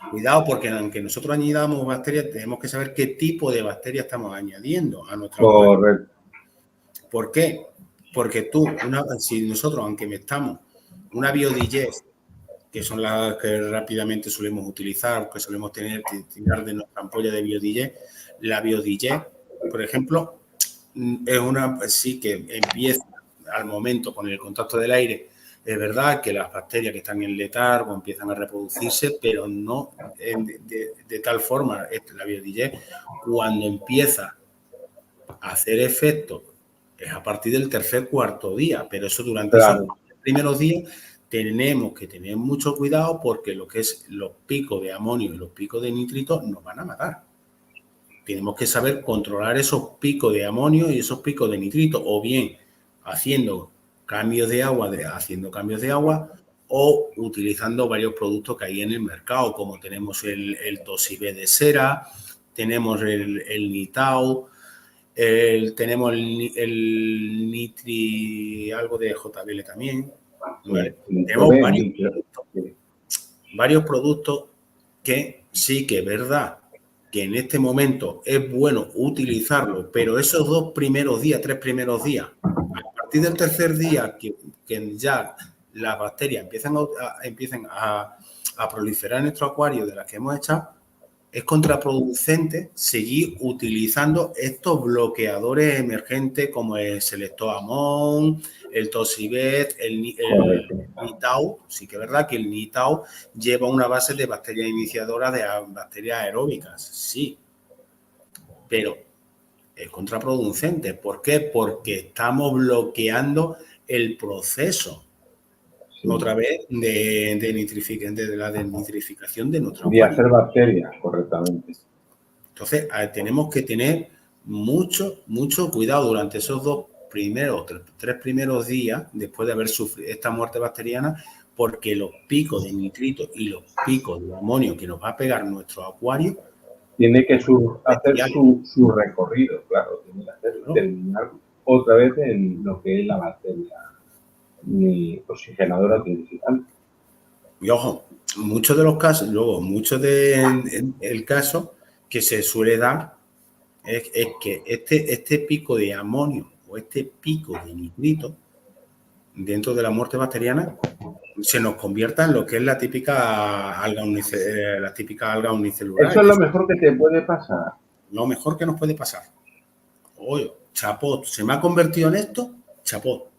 Cuidado, porque aunque nosotros añadamos bacterias, tenemos que saber qué tipo de bacterias estamos añadiendo a nuestro acuario. Correcto. ¿Por qué? Porque si nosotros, aunque metamos una biodigest, que son las que rápidamente solemos utilizar, que solemos tirar de nuestra ampolla de biodigest, la biodigest, por ejemplo, sí que empieza al momento con el contacto del aire. Es verdad que las bacterias que están en letargo empiezan a reproducirse, pero no de tal forma. La biodigest, cuando empieza a hacer efecto, es a partir del cuarto día, pero eso durante esos primeros días tenemos que tener mucho cuidado porque lo que es los picos de amonio y los picos de nitrito nos van a matar. Tenemos que saber controlar esos picos de amonio y esos picos de nitrito, o bien haciendo cambios de agua o utilizando varios productos que hay en el mercado, como tenemos el Tosibé de cera, tenemos el Nitao, Tenemos el Nitri, algo de JBL también. ¿Vale? Tenemos varios productos que sí que es verdad que en este momento es bueno utilizarlo, pero esos 2 primeros días, 3 primeros días, a partir del tercer día que ya las bacterias empiezan a proliferar en nuestro acuario de las que hemos echado, es contraproducente seguir utilizando estos bloqueadores emergentes como el Selectoamon, el Tosibet, el Nitau. Sí que es verdad que el Nitau lleva una base de bacterias iniciadoras de bacterias aeróbicas, sí, pero es contraproducente. ¿Por qué? Porque estamos bloqueando el proceso. Sí. Otra vez de la desnitrificación de nuestro acuario. De hacer bacterias, correctamente. Entonces, tenemos que tener mucho cuidado durante esos 3 primeros días, después de haber sufrido esta muerte bacteriana, porque los picos de nitrito y los picos de amonio que nos va a pegar nuestro acuario... Tiene que hacer su recorrido, claro. Tiene que hacer, terminar otra vez en lo que es la bacteria oxigenadora principal. Y ojo, muchos de los casos, luego, el caso que se suele dar es que este pico de amonio o este pico de nitrito dentro de la muerte bacteriana se nos convierta en lo que es la típica alga unicelular. Eso es lo mejor que te puede pasar. Lo mejor que nos puede pasar. Oye, chapot, se me ha convertido en esto, chapot.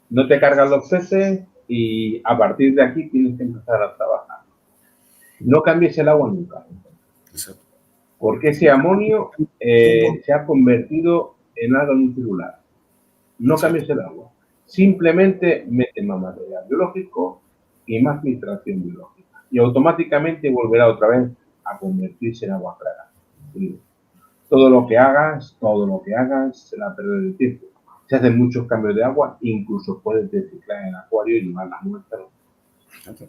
No te cargan los peces y a partir de aquí tienes que empezar a trabajar. No cambies el agua nunca. Exacto. Porque ese amonio se ha convertido en alga unicelular. No cambies el agua. Simplemente mete más material biológico y más filtración biológica. Y automáticamente volverá otra vez a convertirse en agua clara. ¿Sí? Todo lo que hagas, será perder el tiempo. Se hacen muchos cambios de agua, incluso puedes reciclar en el acuario y llevar la muestra.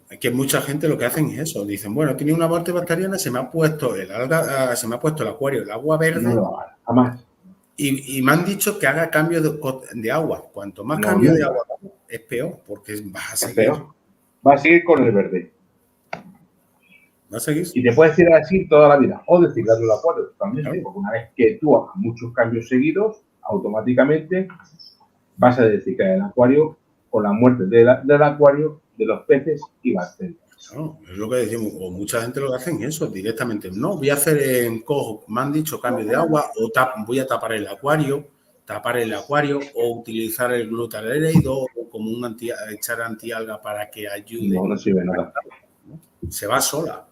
Es que mucha gente lo que hacen es eso. Dicen, bueno, tenía una muerte bacteriana, se me ha puesto el acuario, el agua verde. No lo hagas, jamás. Y me han dicho que haga cambio de agua. Cuanto más cambio de agua es peor, porque vas a seguir. Va a seguir con el verde. ¿Va a seguir? Y te puedes ir así toda la vida. O desciclarlo el acuario totalmente. Claro. Porque una vez que tú hagas muchos cambios seguidos, automáticamente vas a desciclar el acuario con la muerte del acuario, de los peces y bacterias. No, es lo que decimos, o mucha gente lo que hacen es eso, directamente. No, voy a hacer en cojo, me han dicho cambio de agua, o voy a tapar el acuario, o utilizar el glutaleido como echar antialga para que ayude. No sirve nada. Se va sola.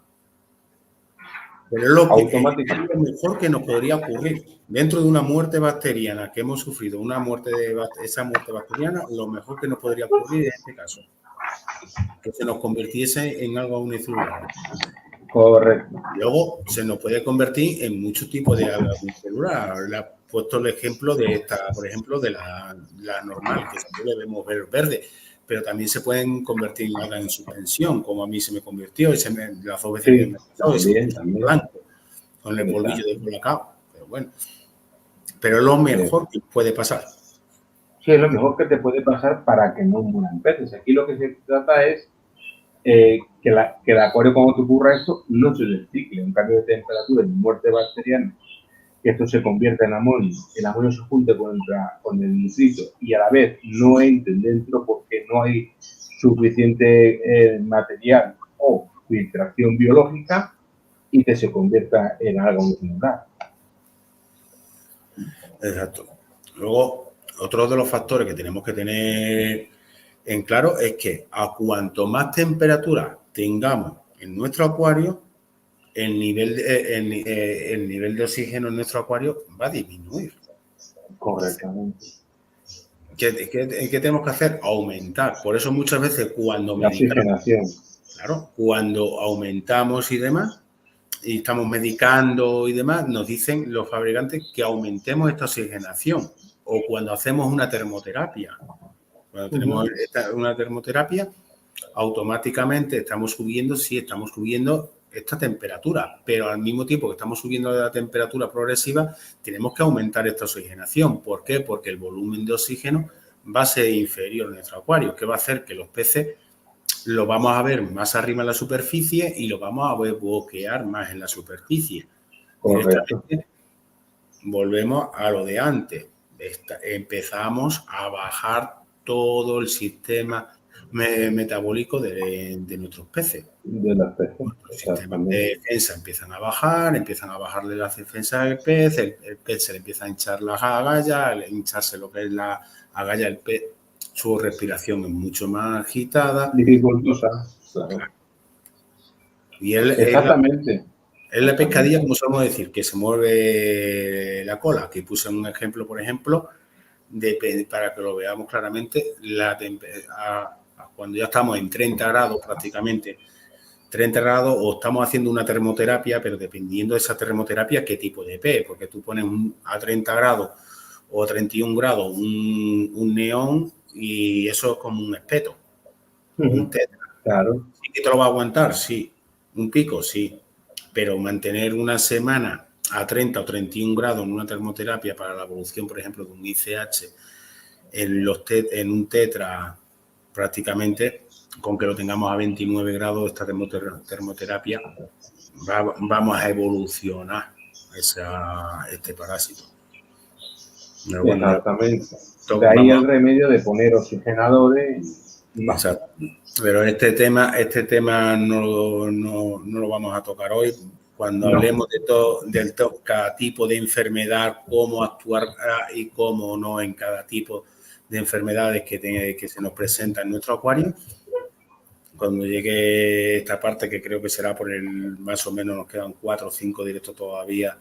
Pero es lo mejor que nos podría ocurrir. Dentro de una muerte bacteriana que hemos sufrido, esa muerte bacteriana, lo mejor que nos podría ocurrir en este caso, que se nos convirtiese en alga unicelular. Correcto. Luego se nos puede convertir en muchos tipos de alga unicelular. Le he puesto el ejemplo de esta, por ejemplo, de la normal, que siempre le vemos ver verde, pero también se pueden convertir en alga en suspensión, como a mí se me convirtió, las dos veces que me he también blanco, con el polvillo de colacao. Pero bueno, pero es lo mejor que puede pasar. Sí, es lo mejor que te puede pasar para que no mueran peces. Aquí lo que se trata es que el acuario, cuando te ocurra esto, no se descicle. Un cambio de temperatura y muerte bacteriana, que esto se convierta en amonio, el amonio se junte con el nitrito y a la vez no entren dentro porque no hay suficiente material o filtración biológica y que se convierta en alga unicelular. Exacto. Luego, otro de los factores que tenemos que tener en claro es que a cuanto más temperatura tengamos en nuestro acuario, el nivel de oxígeno en nuestro acuario va a disminuir. Correctamente. ¿Qué tenemos que hacer? Aumentar. Por eso muchas veces cuando la oxigenación. Claro, cuando aumentamos y demás, y estamos medicando y demás, nos dicen los fabricantes que aumentemos esta oxigenación. O cuando hacemos una termoterapia. Cuando tenemos una termoterapia, automáticamente estamos subiendo esta temperatura, pero al mismo tiempo que estamos subiendo la temperatura progresiva, tenemos que aumentar esta oxigenación. ¿Por qué? Porque el volumen de oxígeno va a ser inferior en nuestro acuario, que va a hacer que los peces lo vamos a ver más arriba en la superficie y lo vamos a ver boquear más en la superficie. Correcto. Volvemos a lo de antes. Empezamos a bajar todo el sistema metabólico de nuestros peces. De los peces. Los sistemas de defensa empiezan a bajarle las defensas al pez, el pez se le empieza a hinchar las agallas, al hincharse lo que es la agalla, el pez, su respiración es mucho más agitada. Dificultosa, claro. Y exactamente. Es la pescadilla, como solemos decir, que se mueve la cola. Aquí puse un ejemplo, por ejemplo, para que lo veamos claramente, cuando ya estamos en 30 grados prácticamente, 30 grados, o estamos haciendo una termoterapia, pero dependiendo de esa termoterapia, qué tipo de pez, porque tú pones a 30 grados o a 31 grados un neón y eso es como un espeto, un tetra. Claro. ¿Sí que te lo va a aguantar? Sí. Un pico, sí. Pero mantener una semana a 30 o 31 grados en una termoterapia para la evolución, por ejemplo, de un ICH en un tetra, prácticamente, con que lo tengamos a 29 grados, esta termoterapia, vamos a evolucionar este parásito. Exactamente. De ahí el remedio de poner oxigenadores y más. Exacto. Pero este tema no lo vamos a tocar hoy. Cuando hablemos de cada tipo de enfermedad, cómo actuar y cómo no en cada tipo de enfermedades que se nos presenta en nuestro acuario, cuando llegue esta parte, que creo que será más o menos, nos quedan 4 o 5 directos todavía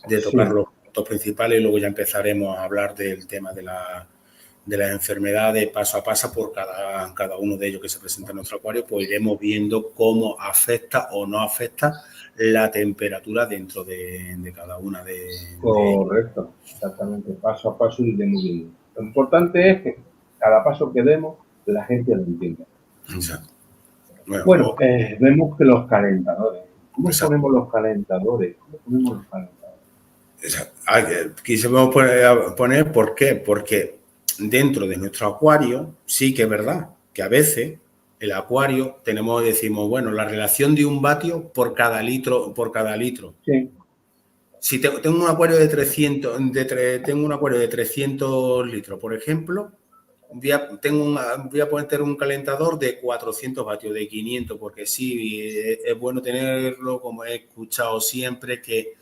de tocar los puntos principales, y luego ya empezaremos a hablar del tema de las enfermedades paso a paso por cada uno de ellos que se presenta en nuestro acuario, pues iremos viendo cómo afecta o no afecta la temperatura dentro de cada una de Correcto, exactamente, paso a paso iremos viendo. Lo importante es que cada paso que demos la gente lo entienda. Exacto. Bueno, vemos que los calentadores. ¿Cómo ponemos los calentadores? Exacto. Quisimos poner, ¿por qué? Porque dentro de nuestro acuario sí que es verdad que a veces el acuario decimos, bueno, la relación de un vatio por cada litro. Sí. Si tengo un acuario de 300 litros, por ejemplo, voy a poner un calentador de 400 vatios, de 500, porque sí, es bueno tenerlo, como he escuchado siempre, que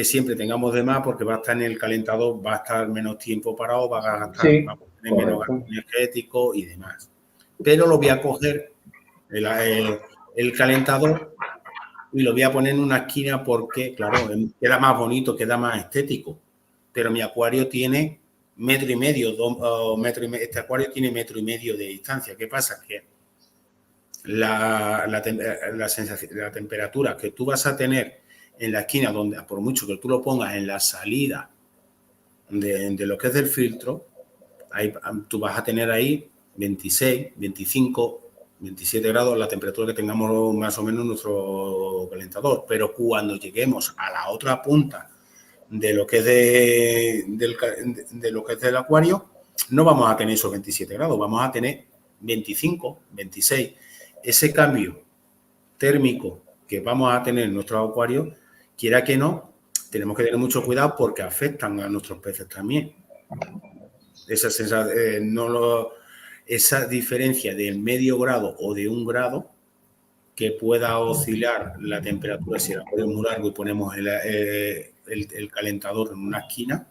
siempre tengamos de más, porque va a estar en el calentador, va a estar menos tiempo parado, va a tener menos gasto energético y demás. Pero lo voy a coger el calentador y lo voy a poner en una esquina porque, claro, queda más bonito, queda más estético. Pero mi acuario tiene 1,5 metros, este acuario tiene 1,5 metros de distancia. ¿Qué pasa? Que la temperatura que tú vas a tener en la esquina, donde por mucho que tú lo pongas en la salida de lo que es del filtro, tú vas a tener ahí 26, 25, 27 grados, la temperatura que tengamos más o menos en nuestro calentador. Pero cuando lleguemos a la otra punta de lo que es de lo que es del acuario, no vamos a tener esos 27 grados, vamos a tener 25, 26. Ese cambio térmico que vamos a tener en nuestro acuario, quiera que no, tenemos que tener mucho cuidado porque afectan a nuestros peces también. Esa diferencia del medio grado o de 1 grado que pueda oscilar la temperatura, si el acuario es muy largo y ponemos el calentador en una esquina,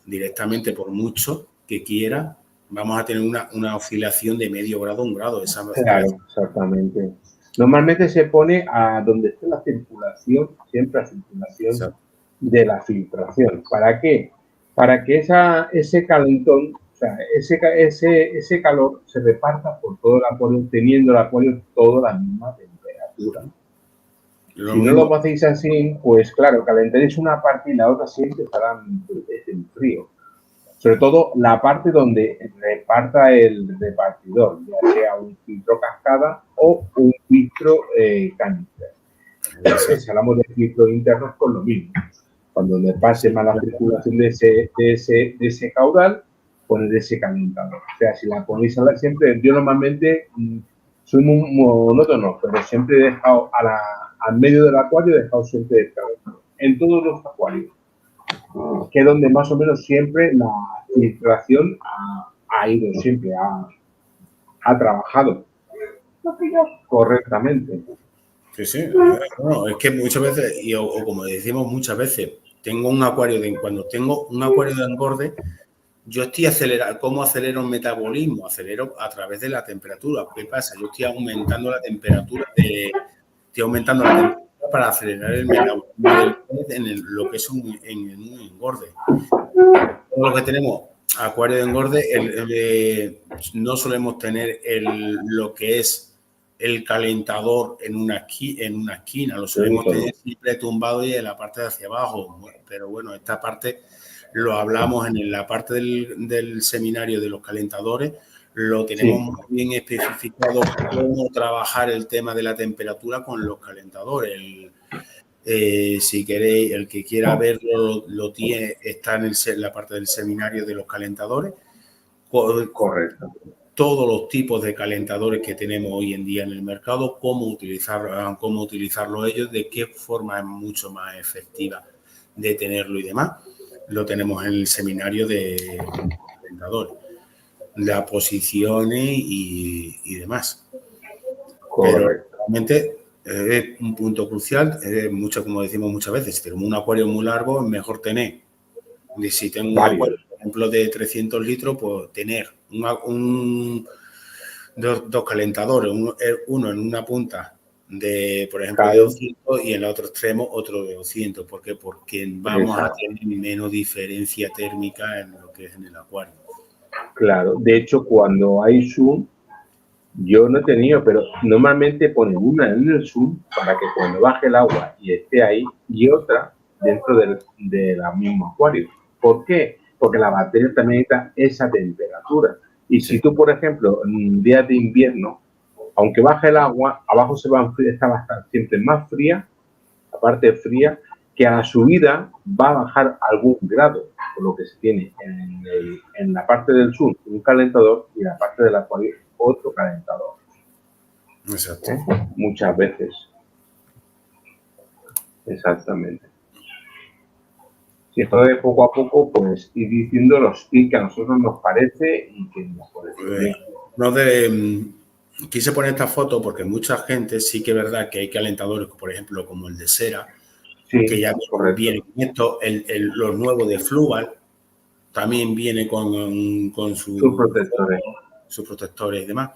directamente, por mucho que quiera, vamos a tener una oscilación de medio grado a 1 grado. Claro, exactamente. Normalmente se pone a donde esté la circulación, siempre la circulación. Exacto. De la filtración. ¿Para qué? Para que ese calentón, o sea, ese calor se reparta por todo el acuario, teniendo el acuario toda la misma temperatura. Si no lo hacéis así, pues claro, calentaréis una parte y la otra siempre estará en frío. Sobre todo la parte donde reparta el repartidor, ya sea un filtro cascada o un filtro canister. Si hablamos de filtros internos, con lo mismo. Cuando le pase mala circulación de ese caudal, poner ese calentador. O sea, si la ponéis a la siempre, yo normalmente soy muy monótono, pero siempre he dejado al medio del acuario, he dejado siempre el calentador. En todos los acuarios, que es donde más o menos siempre la filtración ha ido, siempre ha trabajado correctamente. Sí. No, es que muchas veces, o como decimos muchas veces, tengo un acuario cuando tengo un acuario de engorde, yo estoy acelerando. ¿Cómo acelero el metabolismo? Acelero a través de la temperatura. ¿Qué pasa? Yo estoy aumentando la temperatura para acelerar el metabolismo del pez en lo que es un engorde. Todo lo que tenemos acuario de engorde, no solemos tener lo que es el calentador en una esquina, lo solemos tener siempre tumbado y en la parte de hacia abajo. Pero bueno, esta parte lo hablamos en la parte del seminario de los calentadores, lo tenemos muy bien especificado cómo trabajar el tema de la temperatura con los calentadores. Si queréis, el que quiera verlo, está en la parte del seminario de los calentadores. Correcto. Todos los tipos de calentadores que tenemos hoy en día en el mercado, cómo utilizarlo ellos, de qué forma es mucho más efectiva de tenerlo y demás. Lo tenemos en el seminario de calentadores, las posiciones y demás. Correcto. Pero realmente es un punto crucial, como decimos muchas veces, si tenemos un acuario muy largo, es mejor tener. Y si tengo un acuario, por ejemplo, de 300 litros, pues tener dos calentadores, uno en una punta de, por ejemplo, de 200 y en el otro extremo otro de 200. ¿Por qué? Porque vamos a tener menos diferencia térmica en lo que es en el acuario. Claro, de hecho, cuando hay zoom, yo no he tenido, pero normalmente ponen una en el zoom para que cuando baje el agua y esté ahí, y otra dentro de la misma acuario. ¿Por qué? Porque la batería también necesita esa temperatura. Y si tú, por ejemplo, en días de invierno, aunque baje el agua, abajo está bastante siempre más fría, la parte fría, que a la subida va a bajar algún grado, por lo que se tiene en la parte del sur un calentador y en la parte del acuario otro calentador. Exacto. Muchas veces. Exactamente. Si esto de poco a poco, pues ir diciendo los tips que a nosotros nos parece y que nos parece bien. Quise poner esta foto porque mucha gente sí que es verdad que hay calentadores, por ejemplo, como el de cera, que ya viene con esto, los nuevos de Fluval, también viene con sus protectores y demás.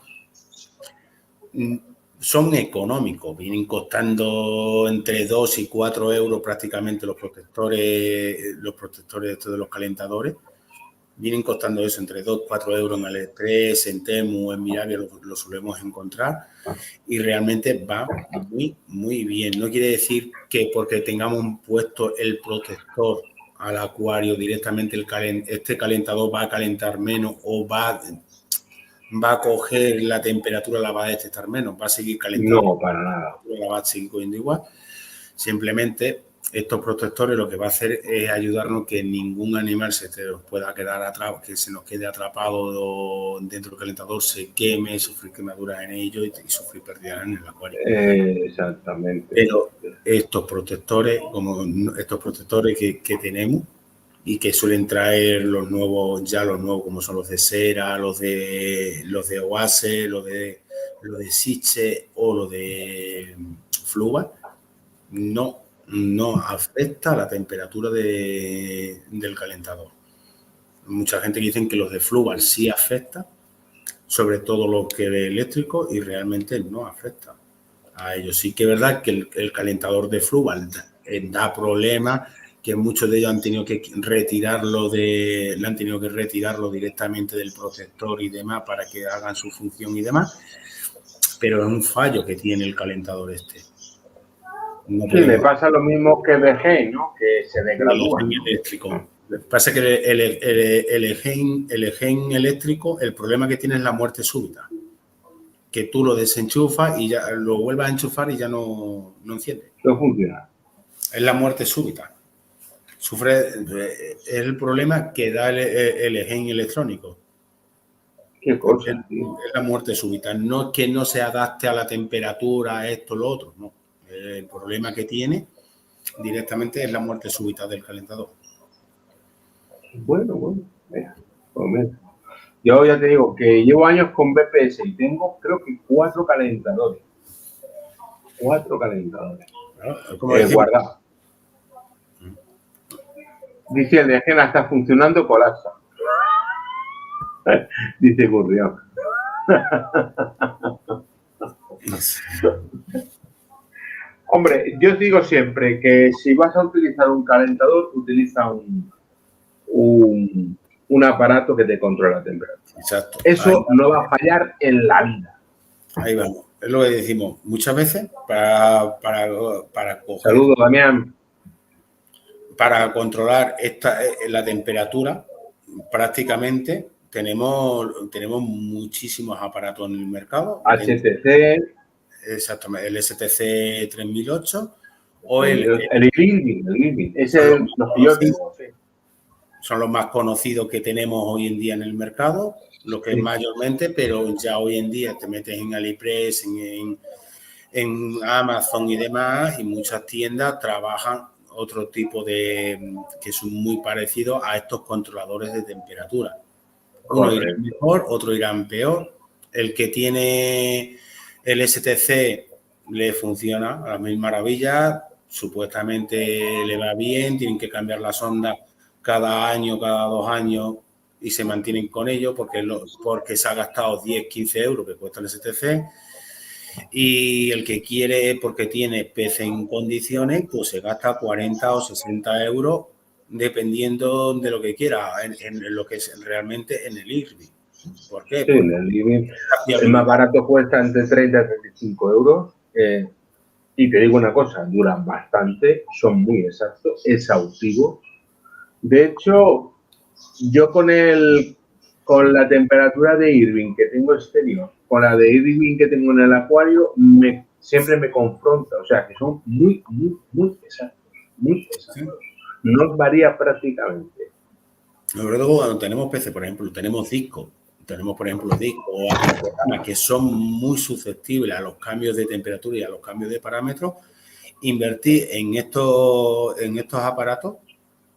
Son económicos, vienen costando entre 2 y 4 euros prácticamente los protectores estos de los calentadores. Vienen costando eso, entre 2 y 4 euros en AliExpress, en Temu, en Mirabia, lo solemos encontrar. Y realmente va muy, muy bien. No quiere decir que porque tengamos puesto el protector al acuario directamente, este calentador va a calentar menos o va a coger la temperatura, la va a detectar menos, va a seguir calentando. No, para nada. La va a seguir cogiendo igual. Simplemente estos protectores lo que va a hacer es ayudarnos que ningún animal se pueda quedar atrás, que se nos quede atrapado dentro del calentador, se queme, sufrir quemaduras en ello y sufrir pérdidas en el acuario. Exactamente. Pero estos protectores que tenemos y que suelen traer los nuevos como son los de cera, los de Oase, los de Sitges o los de Fluval, no afecta a la temperatura del calentador. Mucha gente dice que los de Fluval sí afecta, sobre todo los que de eléctrico, y realmente no afecta a ellos. Sí que es verdad que el calentador de Fluval da problemas, que muchos de ellos han tenido que retirarlo directamente del protector y demás para que hagan su función y demás, pero es un fallo que tiene el calentador este. Le pasa lo mismo que el Egein, ¿no? Que se degradúa. Eléctrico. Lo que pasa es que el Egein eléctrico, el problema que tiene es la muerte súbita. que tú lo desenchufas y ya lo vuelvas a enchufar y ya no enciende. No funciona. Es la muerte súbita. Es el problema que da el gen electrónico. Qué cosa, tío. Es la muerte súbita. No es que no se adapte a la temperatura, esto, lo otro. No. El problema que tiene directamente es la muerte súbita del calentador. Bueno. Mira, pues mira. Yo ya te digo que llevo años con BPS y tengo, creo que 4 calentadores. 4 calentadores. Claro, guardados. Dice el de Gena está funcionando, colapsa. Dice Gurrión. Hombre, yo digo siempre que si vas a utilizar un calentador, utiliza un aparato que te controla la temperatura. Exacto. Eso no va a fallar en la vida. Ahí vamos. Es lo que decimos muchas veces para coger. Saludos, Damián. Para controlar la temperatura, prácticamente tenemos muchísimos aparatos en el mercado. HTC. Exactamente, el STC 3008 o el Irving. Ese es los que yo tengo. Sí. Son los más conocidos que tenemos hoy en día en el mercado, lo que es mayormente, pero ya hoy en día te metes en AliExpress, en Amazon y demás, y muchas tiendas trabajan otro tipo que son muy parecidos a estos controladores de temperatura. Uno irá mejor, otro irán peor. El que tiene el STC le funciona a las mil maravillas, supuestamente le va bien, tienen que cambiar la sonda cada año, cada 2 años y se mantienen con ello porque se ha gastado 10, 15 euros que cuesta el STC. Y el que quiere, porque tiene PC en condiciones, pues se gasta 40 o 60 euros dependiendo de lo que quiera, en lo que es realmente en el Irving. ¿Por qué? Sí, en el Irving el más barato cuesta entre 30 y 35 euros. Y te digo una cosa, duran bastante, son muy exactos, exhaustivos. De hecho, yo con la temperatura de Irving que tengo exterior, con la de Irving que tengo en el acuario, siempre me confronta. O sea, que son muy exactos. Muy exactos. No varía prácticamente. Sobre todo cuando tenemos PC, por ejemplo, tenemos discos. Tenemos, por ejemplo, discos o programas que son muy susceptibles a los cambios de temperatura y a los cambios de parámetros. Invertir en estos aparatos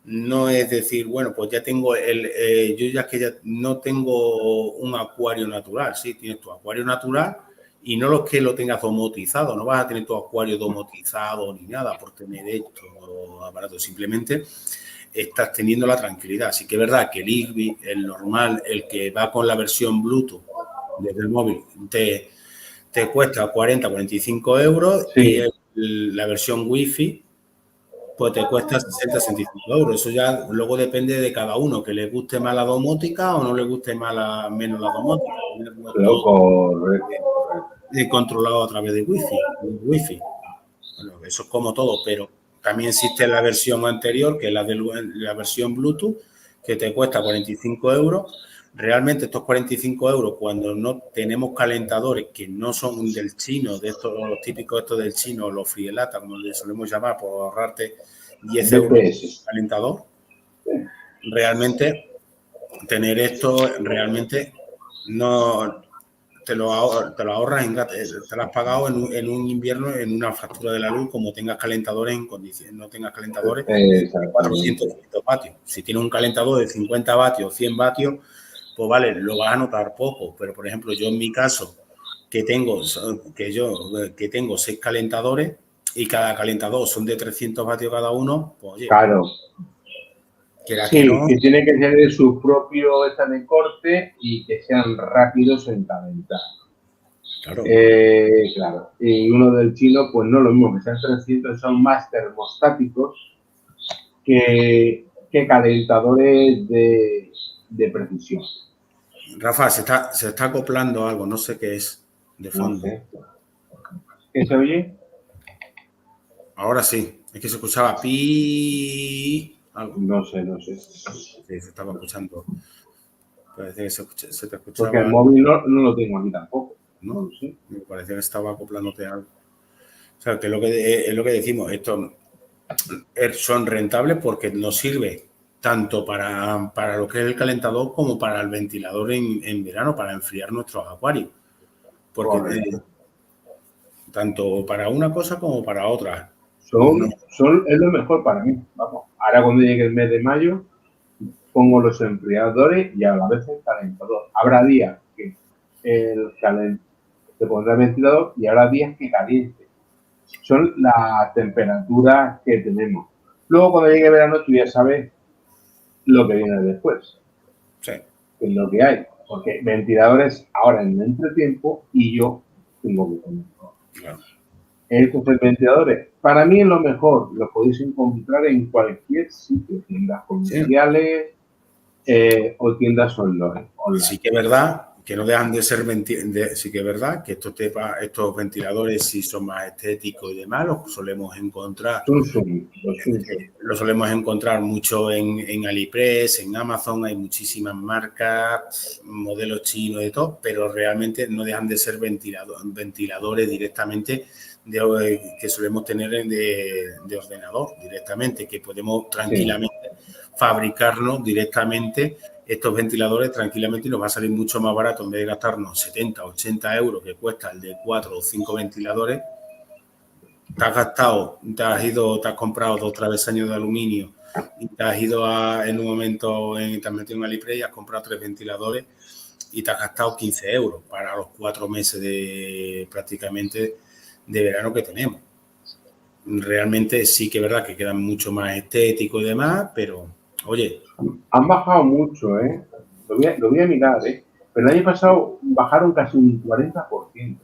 no es decir, bueno, pues ya tengo yo ya que ya no tengo un acuario natural, sí, tienes tu acuario natural y no los que lo tengas domotizado, no vas a tener tu acuario domotizado ni nada por tener estos aparatos, simplemente estás teniendo la tranquilidad. Así que es verdad que el Irving, el normal, el que va con la versión Bluetooth desde el móvil, te cuesta 40, 45 euros sí. Y la versión Wi-Fi pues te cuesta 60, 65 euros. Eso ya luego depende de cada uno, que le guste más la domótica o no le guste menos la domótica. Correcto. Controlado a través de Wi-Fi. Bueno, eso es como todo, pero también existe la versión anterior, que es la versión Bluetooth, que te cuesta 45 euros. Realmente estos 45 euros, cuando no tenemos calentadores que no son del chino, de estos, los típicos estos del chino, los frielata, como les solemos llamar, por ahorrarte 10 euros de calentador, realmente tener esto realmente no te lo ahorras, te lo has pagado en un invierno, en una factura de la luz, como tengas calentadores en condiciones, no tengas calentadores de 400 vatios. Si tienes un calentador de 50 vatios, 100 vatios, pues vale, lo vas a notar poco. Pero, por ejemplo, yo en mi caso, que tengo 6 calentadores y cada calentador son de 300 vatios cada uno, pues oye, claro. Sí, que tiene que tener su propio de corte y que sean rápidos en calentar. Claro. Claro. Y uno del chino, pues no lo mismo, que sean 300, son más termostáticos que calentadores de precisión. Rafa, se está acoplando algo, no sé qué es de fondo. No sé. ¿Qué se oye? Ahora sí, es que se escuchaba pi... algo. No sé. Sí, se estaba escuchando. Parece que se te escuchaba. Porque el móvil no lo tengo aquí tampoco. ¿no? Sí. Me parecía que estaba acoplándote algo. O sea, que es lo que decimos, estos son rentables porque nos sirve tanto para lo que es el calentador como para el ventilador en verano, para enfriar nuestros acuarios. Porque tanto para una cosa como para otra. Es lo mejor para mí. Vamos, ahora cuando llegue el mes de mayo, pongo los enfriadores y a la vez el calentador. Habrá días que se pondrá el ventilador y habrá días que caliente. Son las temperaturas que tenemos. Luego, cuando llegue el verano, tú ya sabes lo que viene después. Sí. Es lo que hay. Porque ventiladores ahora en el entretiempo y yo tengo que poner. Claro. Estos ventiladores, para mí es lo mejor. Los podéis encontrar en cualquier sitio, tiendas comerciales o tiendas online. Sí que es verdad que no dejan de ser sí que es verdad que estos ventiladores sí son más estéticos y demás, los solemos encontrar. Los solemos encontrar mucho en AliExpress, en Amazon, hay muchísimas marcas, modelos chinos y todo, pero realmente no dejan de ser ventiladores directamente que solemos tener de ordenador directamente, que podemos tranquilamente fabricarnos directamente estos ventiladores tranquilamente y nos va a salir mucho más barato en vez de gastarnos 70, 80 euros que cuesta el de 4 o 5 ventiladores. Te has comprado 2 travesaños de aluminio y te has ido en un momento, te has metido en AliExpress y has comprado 3 ventiladores y te has gastado 15 euros para los 4 meses prácticamente de verano que tenemos. Realmente sí que es verdad que quedan mucho más estéticos y demás, pero oye. Han bajado mucho, ¿eh? Lo voy a mirar, ¿eh? Pero el año pasado bajaron casi un 40%, ¿eh?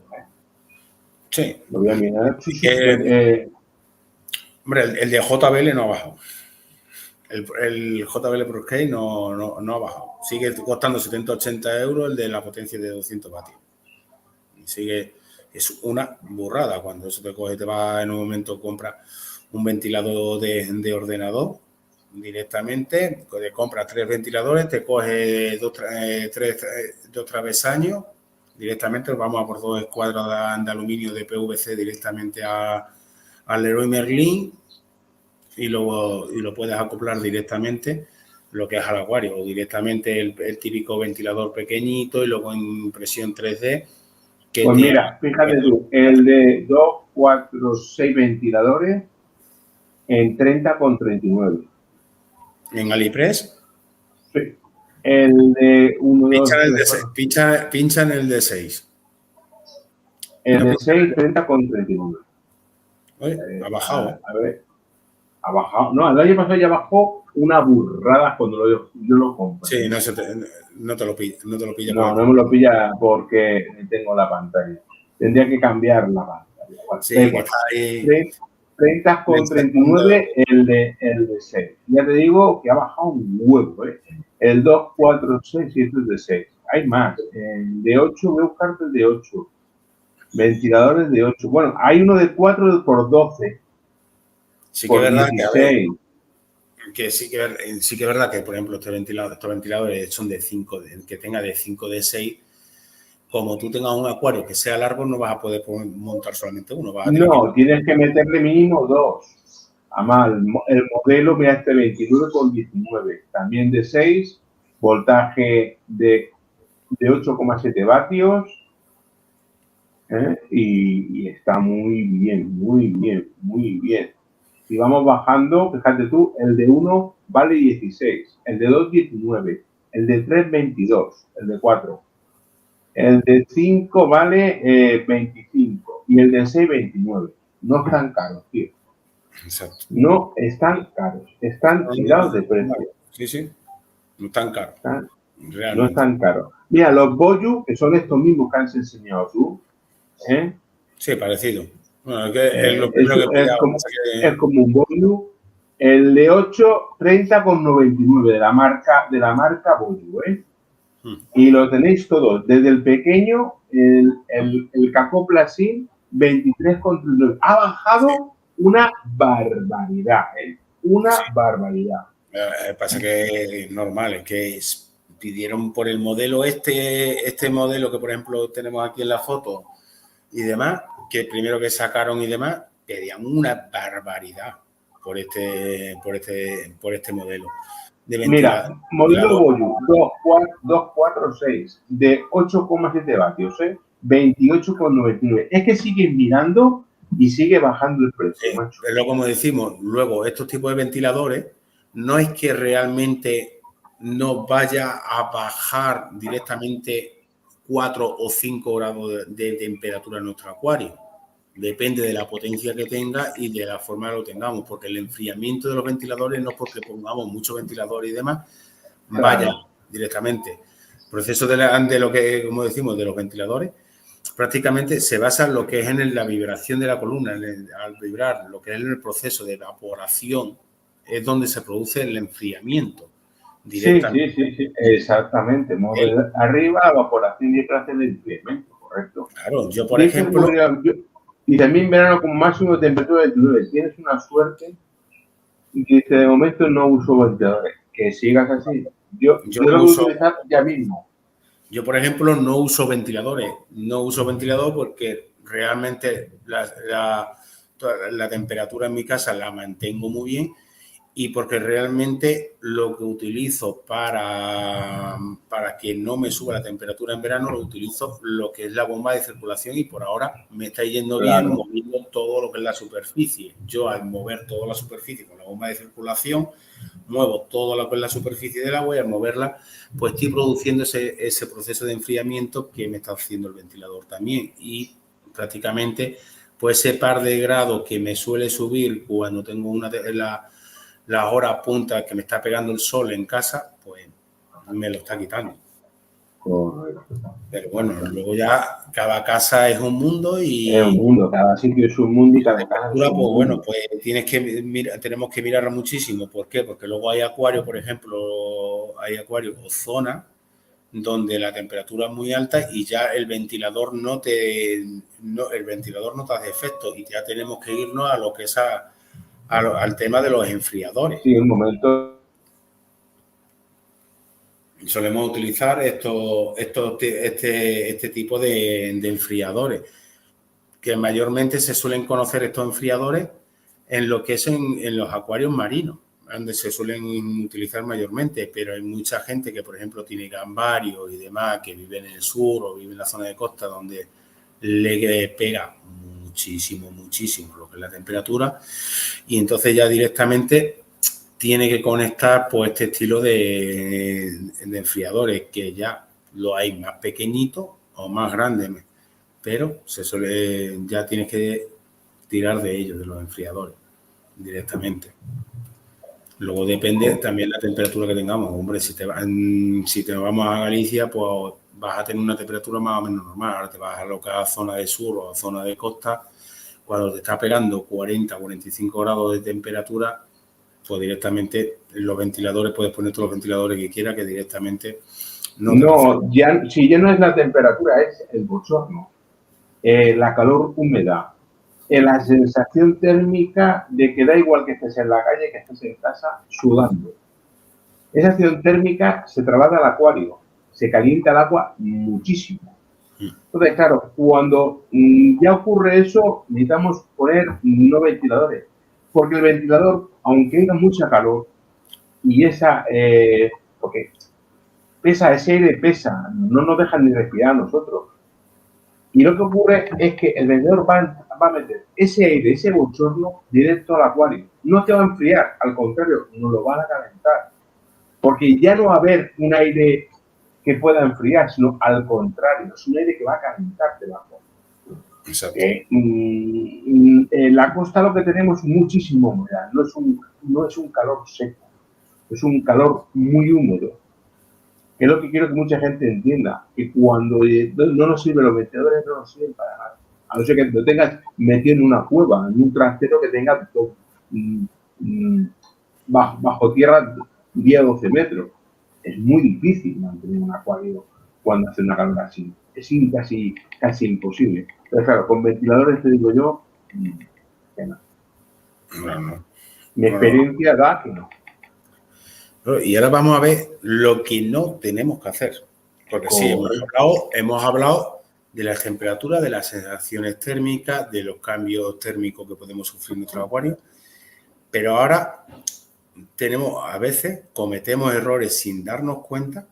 Sí. Lo voy a mirar. Hombre, el de JBL no ha bajado. El JBL ProScale no ha bajado. Sigue costando 70-80 euros el de la potencia de 200 vatios. Y sigue, es una burrada. Cuando eso te coge, te va en un momento, compra un ventilador de ordenador directamente, te compras 3 ventiladores, te coge 2 travesaños, directamente vamos a por 2 escuadras de aluminio de PVC directamente al Leroy Merlin y lo puedes acoplar directamente lo que es al acuario o directamente el típico ventilador pequeñito y luego en impresión 3D. Pues mira, fíjate tú, el de 2, 4, 6 ventiladores en 30,39. ¿En AliExpress? Sí. El de 1, 2, 3, pincha en el de 6. El de 6, 30,39. Ha bajado. A ver. Ha bajado. No, el año pasado ya bajó una burrada cuando yo lo compré. Sí, no te lo pilla. No me lo pilla porque tengo la pantalla. Tendría que cambiar la pantalla. Bueno, sí, que está ahí. 30,39 el de 6. Ya te digo que ha bajado un huevo, ¿eh? El 2, 4, 6 y este es de 6. Hay más. El de 8, voy a buscarte el de 8. Ventiladores de 8. Bueno, hay uno de 4 por 12. Sí que es verdad que sí que es verdad que, por ejemplo, estos ventiladores son de 5, que tenga de 5 de 6. Como tú tengas un acuario que sea largo, no vas a poder montar solamente uno. Tienes que meterle mínimo 2. Además, el modelo, mira este 29,19. También de 6, voltaje de 8,7 vatios. Y está muy bien, muy bien, muy bien. Si vamos bajando, fíjate tú, el de 1 vale 16, el de 2, 19, el de 3, 22, el de 4. El de 5 vale 25 y el de 6, 29. No están caros, tío. Exacto. No están caros, están tirados de precio. Sí, no están caros. No están caros. Mira, los Boyu, que son estos mismos que has enseñado tú, Sí, parecido. Bueno, es lo primero que es como un Boyu. El de 8, 30,99 de la marca Boyu, Y lo tenéis todos, desde el pequeño, el Cacopla así, 23,39. Ha bajado una barbaridad, Una barbaridad. Pasa que es normal, es que pidieron por el modelo este modelo que, por ejemplo, tenemos aquí en la foto y demás, que primero que sacaron y demás, pedían una barbaridad por este modelo de Mira, modelo Boyu 246 de 8,7 vatios, 28,99. Es que sigue mirando y sigue bajando el precio, macho. Pero como decimos, luego estos tipos de ventiladores no es que realmente nos vaya a bajar directamente 4 o 5 grados de temperatura en nuestro acuario. Depende de la potencia que tenga y de la forma que lo tengamos, porque el enfriamiento de los ventiladores no es porque pongamos muchos ventiladores y demás, vaya directamente. El proceso de lo que, como decimos, de los ventiladores, prácticamente se basa en lo que es en la vibración de la columna, al vibrar, lo que es el proceso de evaporación, es donde se produce el enfriamiento. Directamente. Sí, exactamente. Arriba, evaporación y detrás el enfriamiento, correcto. Claro, yo por ejemplo... Y también verano con máximo de temperatura de 29. Tienes una suerte y que de momento no uso ventiladores. Que sigas así. Yo lo voy a utilizar ya mismo. Yo, por ejemplo, no uso ventiladores. No uso ventilador porque realmente la temperatura en mi casa la mantengo muy bien y porque realmente lo que utilizo para que no me suba la temperatura en verano, lo utilizo lo que es la bomba de circulación y por ahora me está yendo bien moviendo todo lo que es la superficie. Yo al mover toda la superficie con la bomba de circulación, muevo todo lo que es la superficie del agua y al moverla, pues estoy produciendo ese proceso de enfriamiento que me está haciendo el ventilador también y prácticamente pues ese par de grados que me suele subir cuando tengo las horas puntas que me está pegando el sol en casa, pues me lo está quitando. Pero bueno, luego ya cada casa es un mundo y... Es un mundo, cada sitio es un mundo y cada casa es un mundo. Pues bueno, pues tenemos que mirarla muchísimo. ¿Por qué? Porque luego hay acuarios, por ejemplo, hay acuarios o zonas donde la temperatura es muy alta y ya el ventilador no te hace efecto y ya tenemos que irnos a lo que es al tema de los enfriadores. Sí, un momento. Solemos utilizar este tipo de enfriadores, que mayormente se suelen conocer estos enfriadores en lo que es en los acuarios marinos, donde se suelen utilizar mayormente, pero hay mucha gente que, por ejemplo, tiene gambarios y demás, que vive en el sur o vive en la zona de costa, donde le pega muchísimo lo que es la temperatura, y entonces ya directamente tiene que conectar pues este estilo de enfriadores, que ya lo hay más pequeñitos o más grandes, pero ya tienes que tirar de ellos, de los enfriadores, directamente. Luego depende también la temperatura que tengamos. Hombre, si te vamos a Galicia, pues vas a tener una temperatura más o menos normal. Ahora te vas a lo que es zona de sur o zona de costa, cuando te está pegando 40, 45 grados de temperatura, pues directamente los ventiladores, puedes poner todos los ventiladores que quieras, que directamente si ya no es la temperatura, es el bochorno, la calor húmeda, la sensación térmica de que da igual que estés en la calle, que estés en casa sudando. Esa sensación térmica se traslada al acuario, se calienta el agua muchísimo. Entonces, claro, cuando ya ocurre eso, necesitamos poner no ventiladores, porque el ventilador, aunque haya mucha calor, y porque ese aire pesa, no nos dejan ni respirar nosotros. Y lo que ocurre es que el ventilador va a meter ese aire, ese bochorno, directo al acuario. No te va a enfriar, al contrario, nos lo van a calentar. Porque ya no va a haber un aire que pueda enfriar, sino al contrario, es un aire que va a calentarte el agua. Exacto. En la costa lo que tenemos es muchísimo humedad, no es un calor seco, es un calor muy húmedo. Es lo que quiero que mucha gente entienda, que cuando no nos sirven los ventiladores, no nos sirven para nada. A no ser que lo tengas metido en una cueva, en un trastero que tenga bajo tierra 10 o 12 metros. Es muy difícil mantener un acuario cuando hace una calor así. Es casi imposible. Pero claro, con ventiladores te digo yo, que no. Mi experiencia da que no. Y ahora vamos a ver lo que no tenemos que hacer. Porque sí, hemos hablado de las temperaturas, de las sensaciones térmicas, de los cambios térmicos que podemos sufrir en nuestro acuario. Pero ahora a veces cometemos errores sin darnos cuenta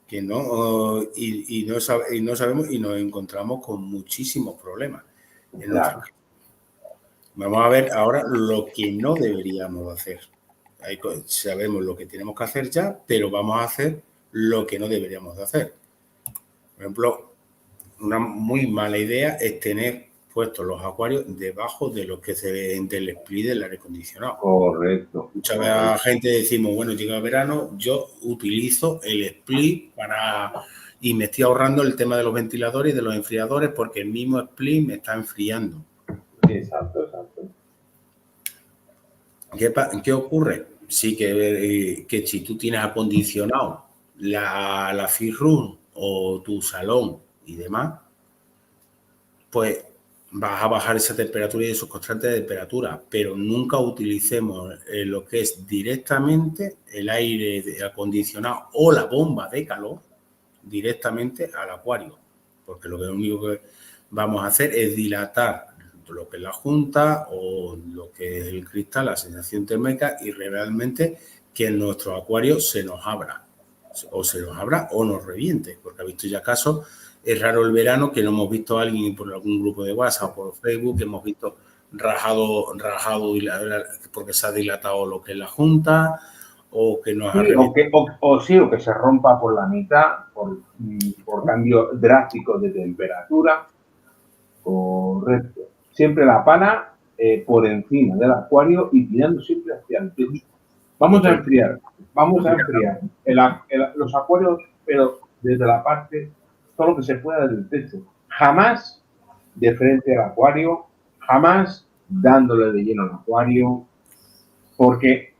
que no sabemos y nos encontramos con muchísimos problemas. Claro. Vamos a ver ahora lo que no deberíamos hacer. Sabemos lo que tenemos que hacer ya, pero vamos a hacer lo que no deberíamos de hacer. Por ejemplo, una muy mala idea es tener puestos los acuarios debajo de lo que se ve del split del aire acondicionado. Correcto. Mucha gente decimos, bueno, llega el verano, yo utilizo el split y me estoy ahorrando el tema de los ventiladores y de los enfriadores porque el mismo split me está enfriando. Exacto. ¿Qué ocurre? Sí que si tú tienes acondicionado la feed room o tu salón y demás, pues vas a bajar esa temperatura y esos constantes de temperatura, pero nunca utilicemos lo que es directamente el aire acondicionado o la bomba de calor directamente al acuario, porque lo único que vamos a hacer es dilatar lo que es la junta o lo que es el cristal, la sensación térmica y realmente que en nuestro acuario se nos abra o nos reviente, porque ha visto ya casos. Es raro el verano que no hemos visto a alguien por algún grupo de WhatsApp o por Facebook, que hemos visto rajado porque se ha dilatado lo que es la junta o que nos ha reventado. O que se rompa por la mitad por cambio drástico de temperatura. Correcto. Siempre la pana por encima del acuario y tirando siempre hacia el techo. Vamos a enfriar los acuarios, pero desde la parte, todo lo que se pueda del techo. Jamás de frente al acuario, jamás dándole de lleno al acuario, porque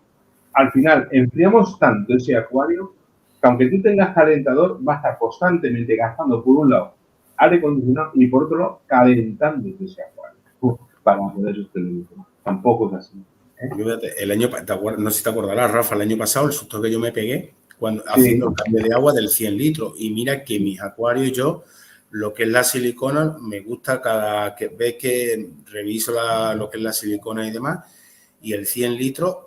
al final enfriamos tanto ese acuario que aunque tú tengas calentador, va a estar constantemente gastando por un lado aire acondicionado y por otro lado calentando ese acuario para poder sostenerlo. Tampoco es así. El año, no sé si te acordarás, Rafa, el año pasado el susto que yo me pegué haciendo el cambio de agua del 100 litros. Y mira que mis acuarios lo que es la silicona, me gusta cada vez que reviso lo que es la silicona y demás. Y el 100 litros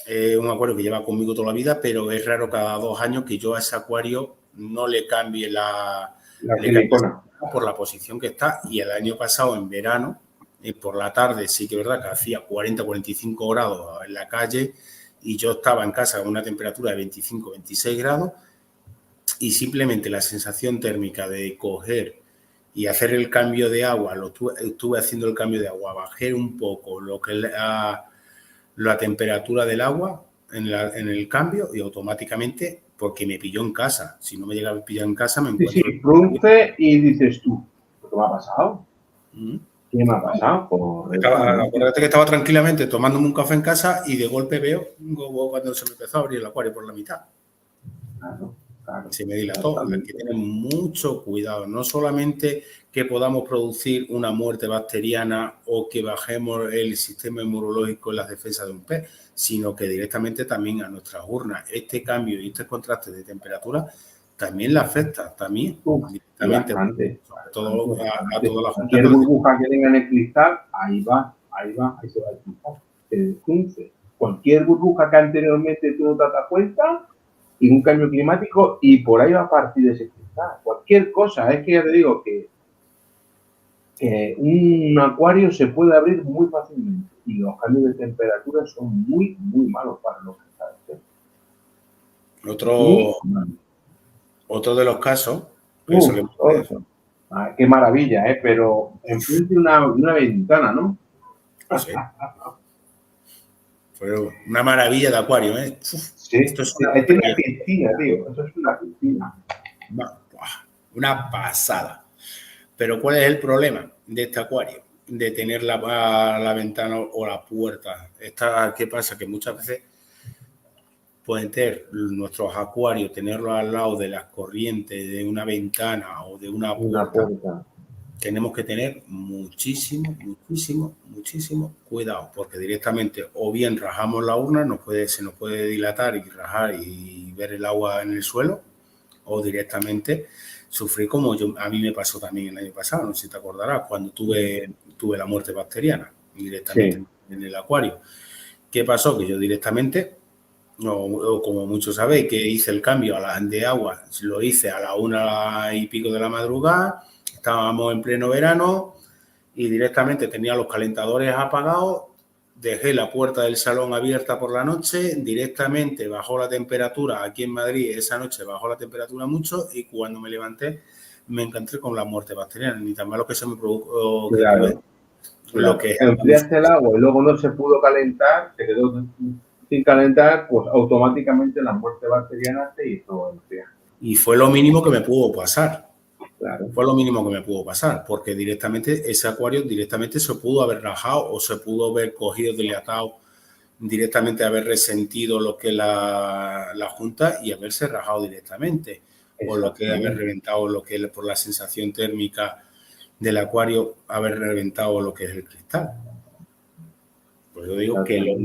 es un acuario que lleva conmigo toda la vida, pero es raro cada 2 años que yo a ese acuario no le cambie la silicona por la posición que está. Y el año pasado, en verano, por la tarde, sí que es verdad que hacía 40-45 grados en la calle y yo estaba en casa con una temperatura de 25-26 grados y simplemente la sensación térmica de coger y hacer el cambio de agua, estuve haciendo el cambio de agua, bajé un poco lo que es la temperatura del agua en el cambio y automáticamente, porque me pilló en casa, si no me llega a pillar en casa me encuentro... Sí, frunce y dices tú, ¿qué me ha pasado? ¿Qué me ha pasado? Acuérdate que estaba tranquilamente tomándome un café en casa y de golpe veo cuando se me empezó a abrir el acuario por la mitad. Claro. Se me dilató. Hay que tener mucho cuidado. No solamente que podamos producir una muerte bacteriana o que bajemos el sistema inmunológico en las defensas de un pez, sino que directamente también a nuestras urnas. Este cambio y este contraste de temperatura también le afecta, también directamente a toda la junta. Cualquier burbuja que tenga en el cristal, ahí se va el cristal, se descunce. Cualquier burbuja que anteriormente tú no te das cuenta, y un cambio climático, y por ahí va a partir ese cristal. Cualquier cosa, es que ya te digo que un acuario se puede abrir muy fácilmente, y los cambios de temperatura son muy, muy malos para los cristales. Otro de los casos... qué maravilla, pero enfrente de una ventana, ¿no? Sí. Fue una maravilla de acuario, ¿eh? Sí, esto es una piscina, tío. Eso es una piscina. Una pasada. Pero ¿cuál es el problema de este acuario? De tener la ventana o la puerta. ¿Qué pasa? Que muchas veces pueden tener nuestros acuarios, tenerlos al lado de las corrientes de una ventana o de una puerta. Tenemos que tener muchísimo cuidado, porque directamente o bien rajamos la urna, se nos puede dilatar y rajar y ver el agua en el suelo o directamente sufrir como a mí me pasó también el año pasado, no sé si te acordarás, cuando tuve la muerte bacteriana directamente en el acuario. ¿Qué pasó? Que yo directamente, o como muchos sabéis, que hice el cambio de agua, lo hice a la 1:00 de la madrugada, estábamos en pleno verano y directamente tenía los calentadores apagados, dejé la puerta del salón abierta por la noche, directamente bajó la temperatura, aquí en Madrid esa noche bajó la temperatura mucho y cuando me levanté me encontré con la muerte bacteriana, ni tan malo que se me produjo lo que enfriaste el agua y luego no se pudo calentar, se quedó sin calentar, pues automáticamente la muerte bacteriana se hizo enfriar. Y fue lo mínimo que me pudo pasar. Claro. Fue lo mínimo que me pudo pasar, porque directamente ese acuario directamente se pudo haber rajado o se pudo haber cogido, dilatado, directamente haber resentido lo que es la junta y haberse rajado directamente. O lo que haber reventado, lo que es por la sensación térmica del acuario, haber reventado lo que es el cristal. Pues yo digo que lo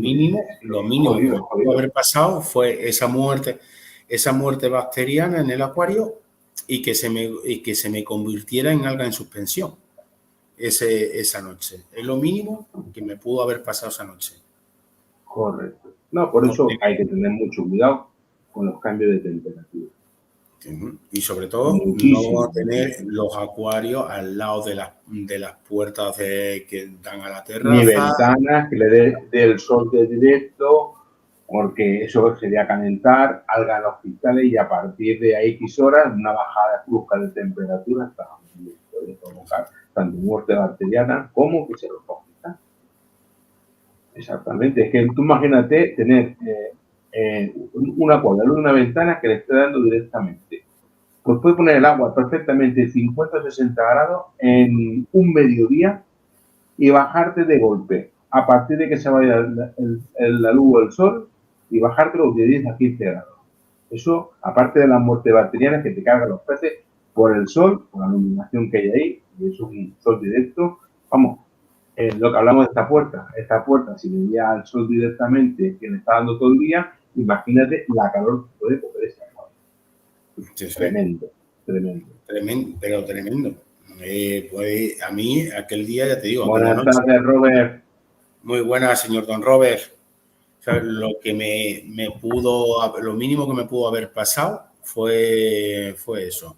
mínimo que me pudo haber pasado fue esa muerte bacteriana en el acuario y que se me convirtiera en alga en suspensión esa noche. Es lo mínimo que me pudo haber pasado esa noche. Correcto. No, por eso hay que tener mucho cuidado con los cambios de temperatura. Y sobre todo, no tener los acuarios al lado de las puertas que dan a la terraza. Ni ventanas, que le dé el sol de directo, porque eso sería calentar, alga en los cristales y a partir de a X horas, una bajada brusca de temperatura puede provocar tanto muerte bacteriana como que se lo congela. Exactamente. Es que tú imagínate tener un acuario, una ventana que le esté dando directamente. Pues puede poner el agua perfectamente 50 o 60 grados en un mediodía y bajarte de golpe a partir de que se vaya la luz o el sol y bajártelo de 10 a 15 grados. Eso, aparte de la muerte bacteriana que te cargan los peces por el sol, por la iluminación que hay ahí, y eso es un sol directo. Vamos, lo que hablamos de esta puerta, si le llega al sol directamente, que le está dando todo el día, imagínate la calor que puede coger ese agua. Sí. Tremendo. Pero tremendo. Pues a mí, aquel día, ya te digo. Buenas tardes, Robert. Muy buenas, señor Don Robert. O sea, lo mínimo que me pudo haber pasado fue eso.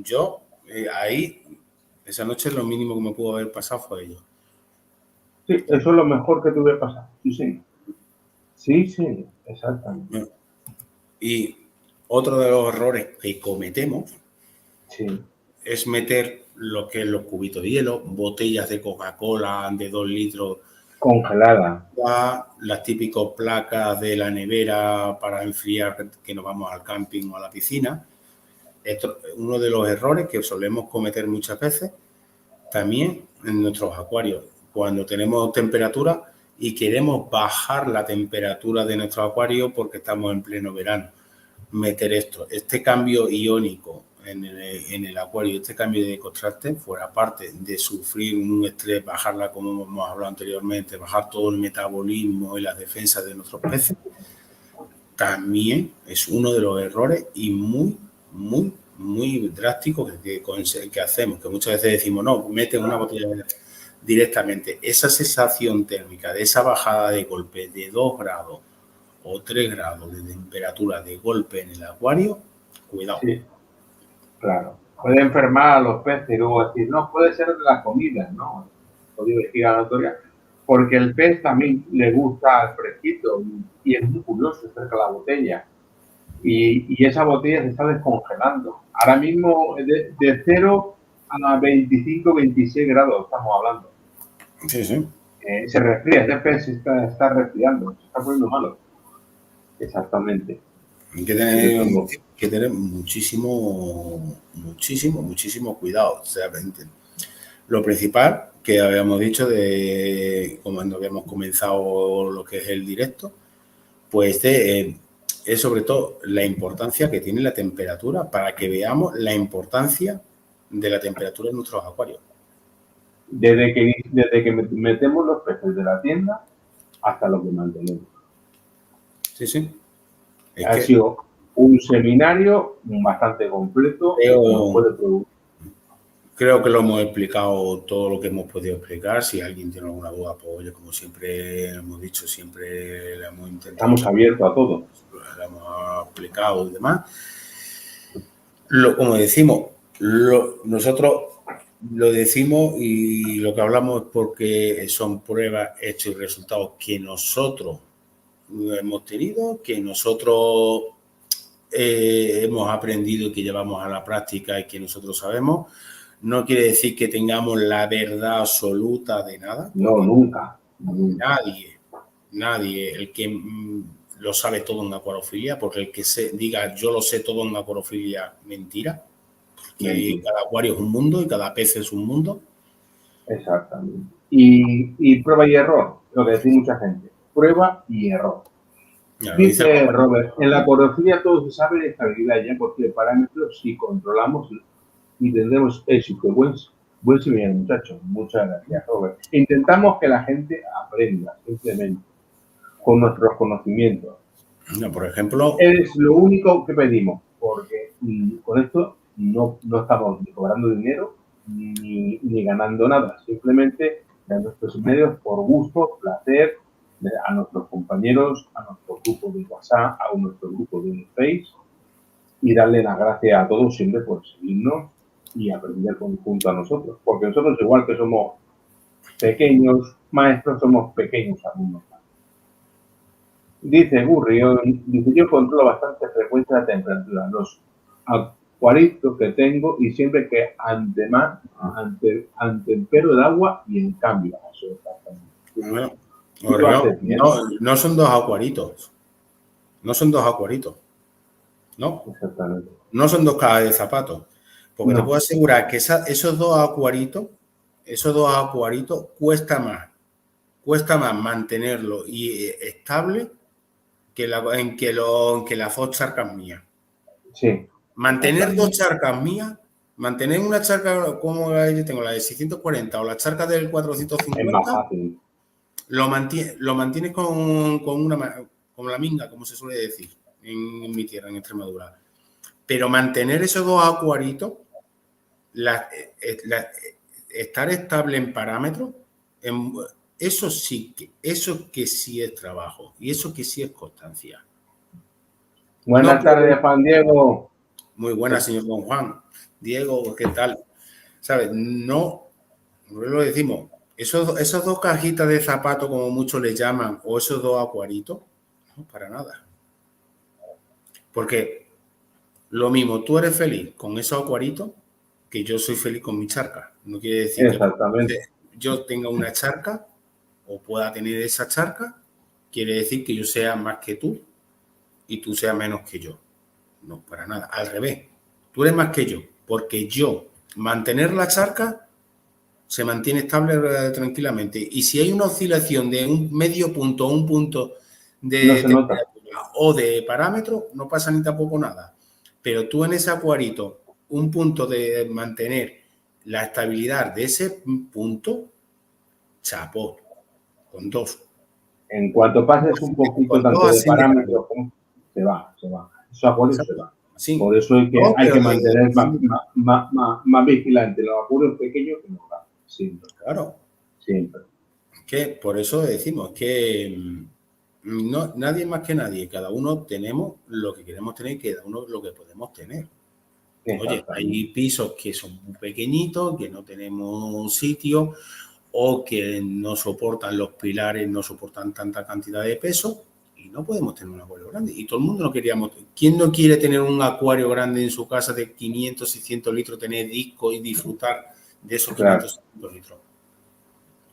Yo, ahí, esa noche, lo mínimo que me pudo haber pasado fue ello. Sí, eso es lo mejor que te hubiera pasado. Sí. Sí, exactamente. Y otro de los errores que cometemos es meter lo que es los cubitos de hielo, botellas de Coca-Cola de 2 litros congeladas, las típicas placas de la nevera para enfriar que nos vamos al camping o a la piscina. Esto es uno de los errores que solemos cometer muchas veces también en nuestros acuarios. Cuando tenemos temperatura y queremos bajar la temperatura de nuestro acuario porque estamos en pleno verano, meter este cambio iónico en el acuario, este cambio de contraste, fuera parte de sufrir un estrés, bajarla, como hemos hablado anteriormente, bajar todo el metabolismo y las defensas de nuestros peces, también es uno de los errores y muy drásticos que hacemos, que muchas veces decimos, no, meten una botella directamente. Esa sensación térmica de esa bajada de golpe de 2 grados o 3 grados de temperatura de golpe en el acuario, cuidado. Sí, claro. Puede enfermar a los peces y luego decir, no, puede ser de la comida, ¿no? Podría decir a la autoridad, porque el pez también le gusta el fresquito y es muy curioso cerca de la botella. Y esa botella se está descongelando. Ahora mismo de 0 a 25, 26 grados estamos hablando. Sí. Se resfría, ese pez está resfriando, se está poniendo malo. Exactamente. Hay que tener muchísimo cuidado. O sea, lo principal que habíamos dicho cuando habíamos comenzado lo que es el directo, pues es sobre todo la importancia que tiene la temperatura para que veamos la importancia de la temperatura en nuestros acuarios. Desde que metemos los peces de la tienda hasta lo que mantenemos. Sí. Ha sido un seminario bastante completo que nos puede producir. Creo que lo hemos explicado todo lo que hemos podido explicar. Si alguien tiene alguna duda, pues oye, como siempre hemos dicho, siempre le hemos intentado. Estamos abiertos a todo. Lo hemos explicado y demás. Como decimos, nosotros lo decimos y lo que hablamos es porque son pruebas, hechos y resultados que nosotros hemos tenido, que nosotros hemos aprendido y que llevamos a la práctica y que nosotros sabemos. No quiere decir que tengamos la verdad absoluta de nada. No, nunca. Nadie, el que lo sabe todo en acuariofilia, porque el que diga yo lo sé todo en acuariofilia, mentira. Porque cada acuario es un mundo y cada pez es un mundo. Exactamente. Y prueba y error, lo que decía mucha gente. Prueba y error. Dice Robert, en la acuariofilia todo se sabe de estabilidad ya porque el parámetro si controlamos y tendremos éxito. Buen seminario, muchachos. Muchas gracias, Robert. Intentamos que la gente aprenda, simplemente, con nuestros conocimientos. No, por ejemplo... Es lo único que pedimos, porque con esto no estamos ni cobrando dinero ni ganando nada. Simplemente en nuestros medios por gusto, placer, a nuestros compañeros, a nuestro grupo de WhatsApp, a nuestro grupo de Face y darle las gracias a todos siempre por seguirnos y aprender junto a nosotros. Porque nosotros, igual que somos pequeños maestros, somos pequeños alumnos. Dice Gurrión, dice, yo controlo bastante frecuencia de temperatura, los acuaritos que tengo y siempre que antempero el agua y en cambio. Bueno, no son dos acuaritos. No son dos acuaritos. ¿No? Exactamente. No son dos cajas de zapatos. Porque te puedo asegurar que esos dos acuaritos cuesta más mantenerlo y estable que las dos charcas mías. Sí. Mantener dos charcas mías, mantener una charca como yo tengo, la de 640 o la charca del 450, es más fácil. Lo mantienes con la minga, como se suele decir en mi tierra, en Extremadura. Pero mantener esos dos acuaritos, estar estable en parámetros, eso que sí es trabajo y eso que sí es constancia. Buenas tardes, Juan Diego. Muy buenas, señor Don Juan. Diego, ¿qué tal? ¿Sabes? No lo decimos. Esos dos cajitas de zapatos, como muchos le llaman, o esos dos acuaritos, no, para nada. Porque lo mismo, tú eres feliz con esos acuaritos que yo soy feliz con mi charca. No quiere decir que yo tenga una charca o pueda tener esa charca, quiere decir que yo sea más que tú y tú seas menos que yo. No, para nada. Al revés. Tú eres más que yo, porque yo mantener la charca se mantiene estable tranquilamente. Y si hay una oscilación de un medio punto o un punto de temperatura o de parámetro, no pasa ni tampoco nada. Pero tú en ese acuarito, un punto de mantener la estabilidad de ese punto, chapó, con dos. En cuanto pases un poquito tanto de parámetros, se va. Eso acuario se va. Sí. Por eso hay que mantener más vigilante los acuarios pequeños que los grandes. Siempre. Claro. Siempre. Que por eso decimos que no, nadie más que nadie, cada uno tenemos lo que queremos tener y cada uno lo que podemos tener. Oye, hay pisos que son muy pequeñitos, que no tenemos sitio o que no soportan los pilares, no soportan tanta cantidad de peso y no podemos tener un acuario grande. Y todo el mundo no queríamos. ¿Quién no quiere tener un acuario grande en su casa de 500, 600 litros, tener disco y disfrutar de esos 500, 600 litros?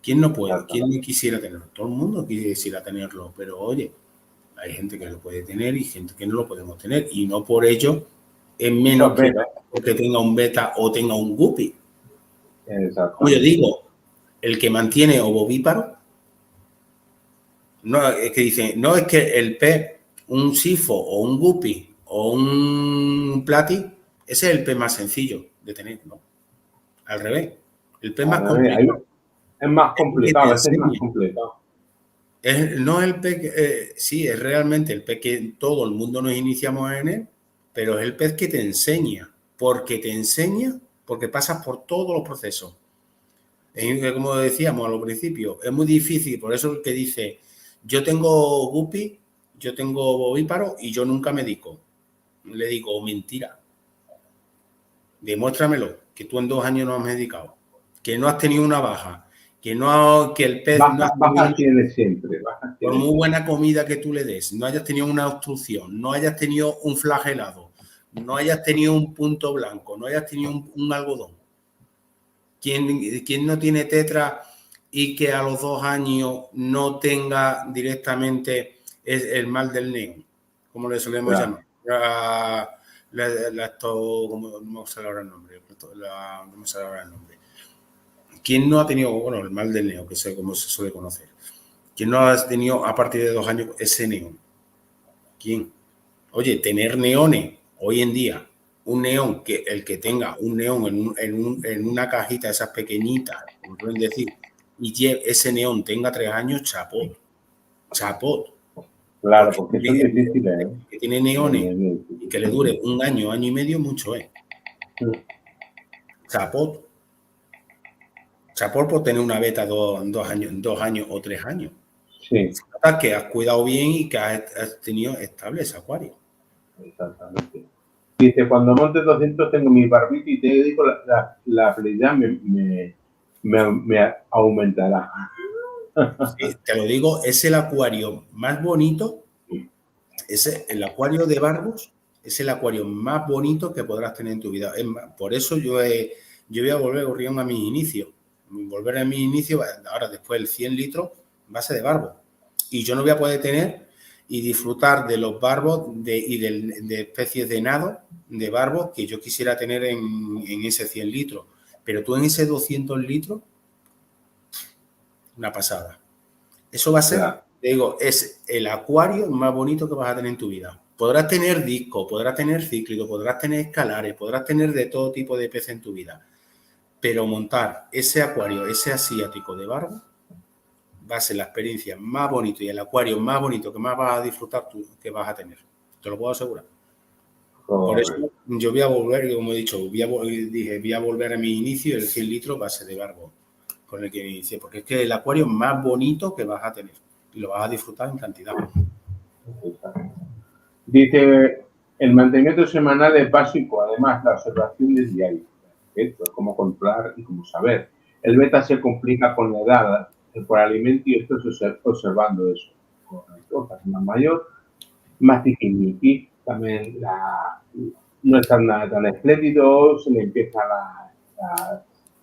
¿Quién no puede? ¿Quién no quisiera tenerlo? Todo el mundo quisiera tenerlo, pero oye, hay gente que lo puede tener y gente que no lo podemos tener y no por ello es menos que tenga un beta o tenga un guppy. Como yo digo, el que mantiene ovovíparo, no es que dice, no es que el pez, un sifo o un guppy o un plati, ese es el pez más sencillo de tener, ¿no? Al revés, el pez más complicado. Es más complicado, es más complicado. No es el pez, sí, es realmente el pez que todo el mundo nos iniciamos en él, pero es el pez que te enseña, porque pasas por todos los procesos. Como decíamos al principio, es muy difícil, por eso el que dice, yo tengo guppy, yo tengo ovíparo y yo nunca medico. Le digo, mentira. Demuéstramelo, que tú en 2 años no has medicado, que no has tenido una baja, que el pez no has tenido, bajas tienes siempre. por muy buena comida que tú le des, no hayas tenido una obstrucción, no hayas tenido un flagelado, no hayas tenido un punto blanco, no hayas tenido un algodón. ¿Quién no tiene tetra y que a los 2 años no tenga directamente el mal del neón? Como le solemos llamar. ¿Cómo se le habrá el nombre? ¿Cómo se le habrá el nombre? ¿Quién no ha tenido, bueno, el mal del neón, que sé cómo se suele conocer? ¿Quién no ha tenido a partir de 2 años ese neón? ¿Quién? Oye, tener neones hoy en día, un neón, que el que tenga un neón en una cajita, esas pequeñitas, como pueden decir, y ese neón tenga 3 años, chapot. Chapot. Claro, porque eso es difícil, ¿eh? Que tiene neones y que le dure 1 año, año y medio, mucho es. Chapot. Chapot por tener una beta 2 años o 3 años. Sí. Que has cuidado bien y que has tenido estable ese acuario. Exactamente. Dice, cuando montes 200 tengo mi barbita y te digo la felicidad me aumentará. Sí, te lo digo, es el acuario más bonito, el acuario de Barbos es el acuario más bonito que podrás tener en tu vida. Es más, por eso yo voy a volver Gorrión a mis inicios. Volver a mis inicios, ahora después el 100 litros, base de Barbos. Y yo no voy a poder tener y disfrutar de los barbos y de especies de nado, de barbos, que yo quisiera tener en ese 100 litros. Pero tú en ese 200 litros, una pasada. Eso va a ser, te digo, es el acuario más bonito que vas a tener en tu vida. Podrás tener disco, podrás tener cíclido, podrás tener escalares, podrás tener de todo tipo de peces en tu vida. Pero montar ese acuario, ese asiático de barbo, va a ser la experiencia más bonita y el acuario más bonito que más vas a disfrutar tú, que vas a tener. Te lo puedo asegurar. Por eso yo voy a volver, como he dicho, voy a volver a mi inicio, el 100 litros va a ser de barbo, con el que me inicié, porque es que el acuario más bonito que vas a tener y lo vas a disfrutar en cantidad. Dice, el mantenimiento semanal es básico, además la observación es diaria. Esto es como controlar y como saber. El beta se complica con la edad, por alimento y esto es observando eso. Más mayor, más tiquismiquis, también no es tan espléndido, se le empieza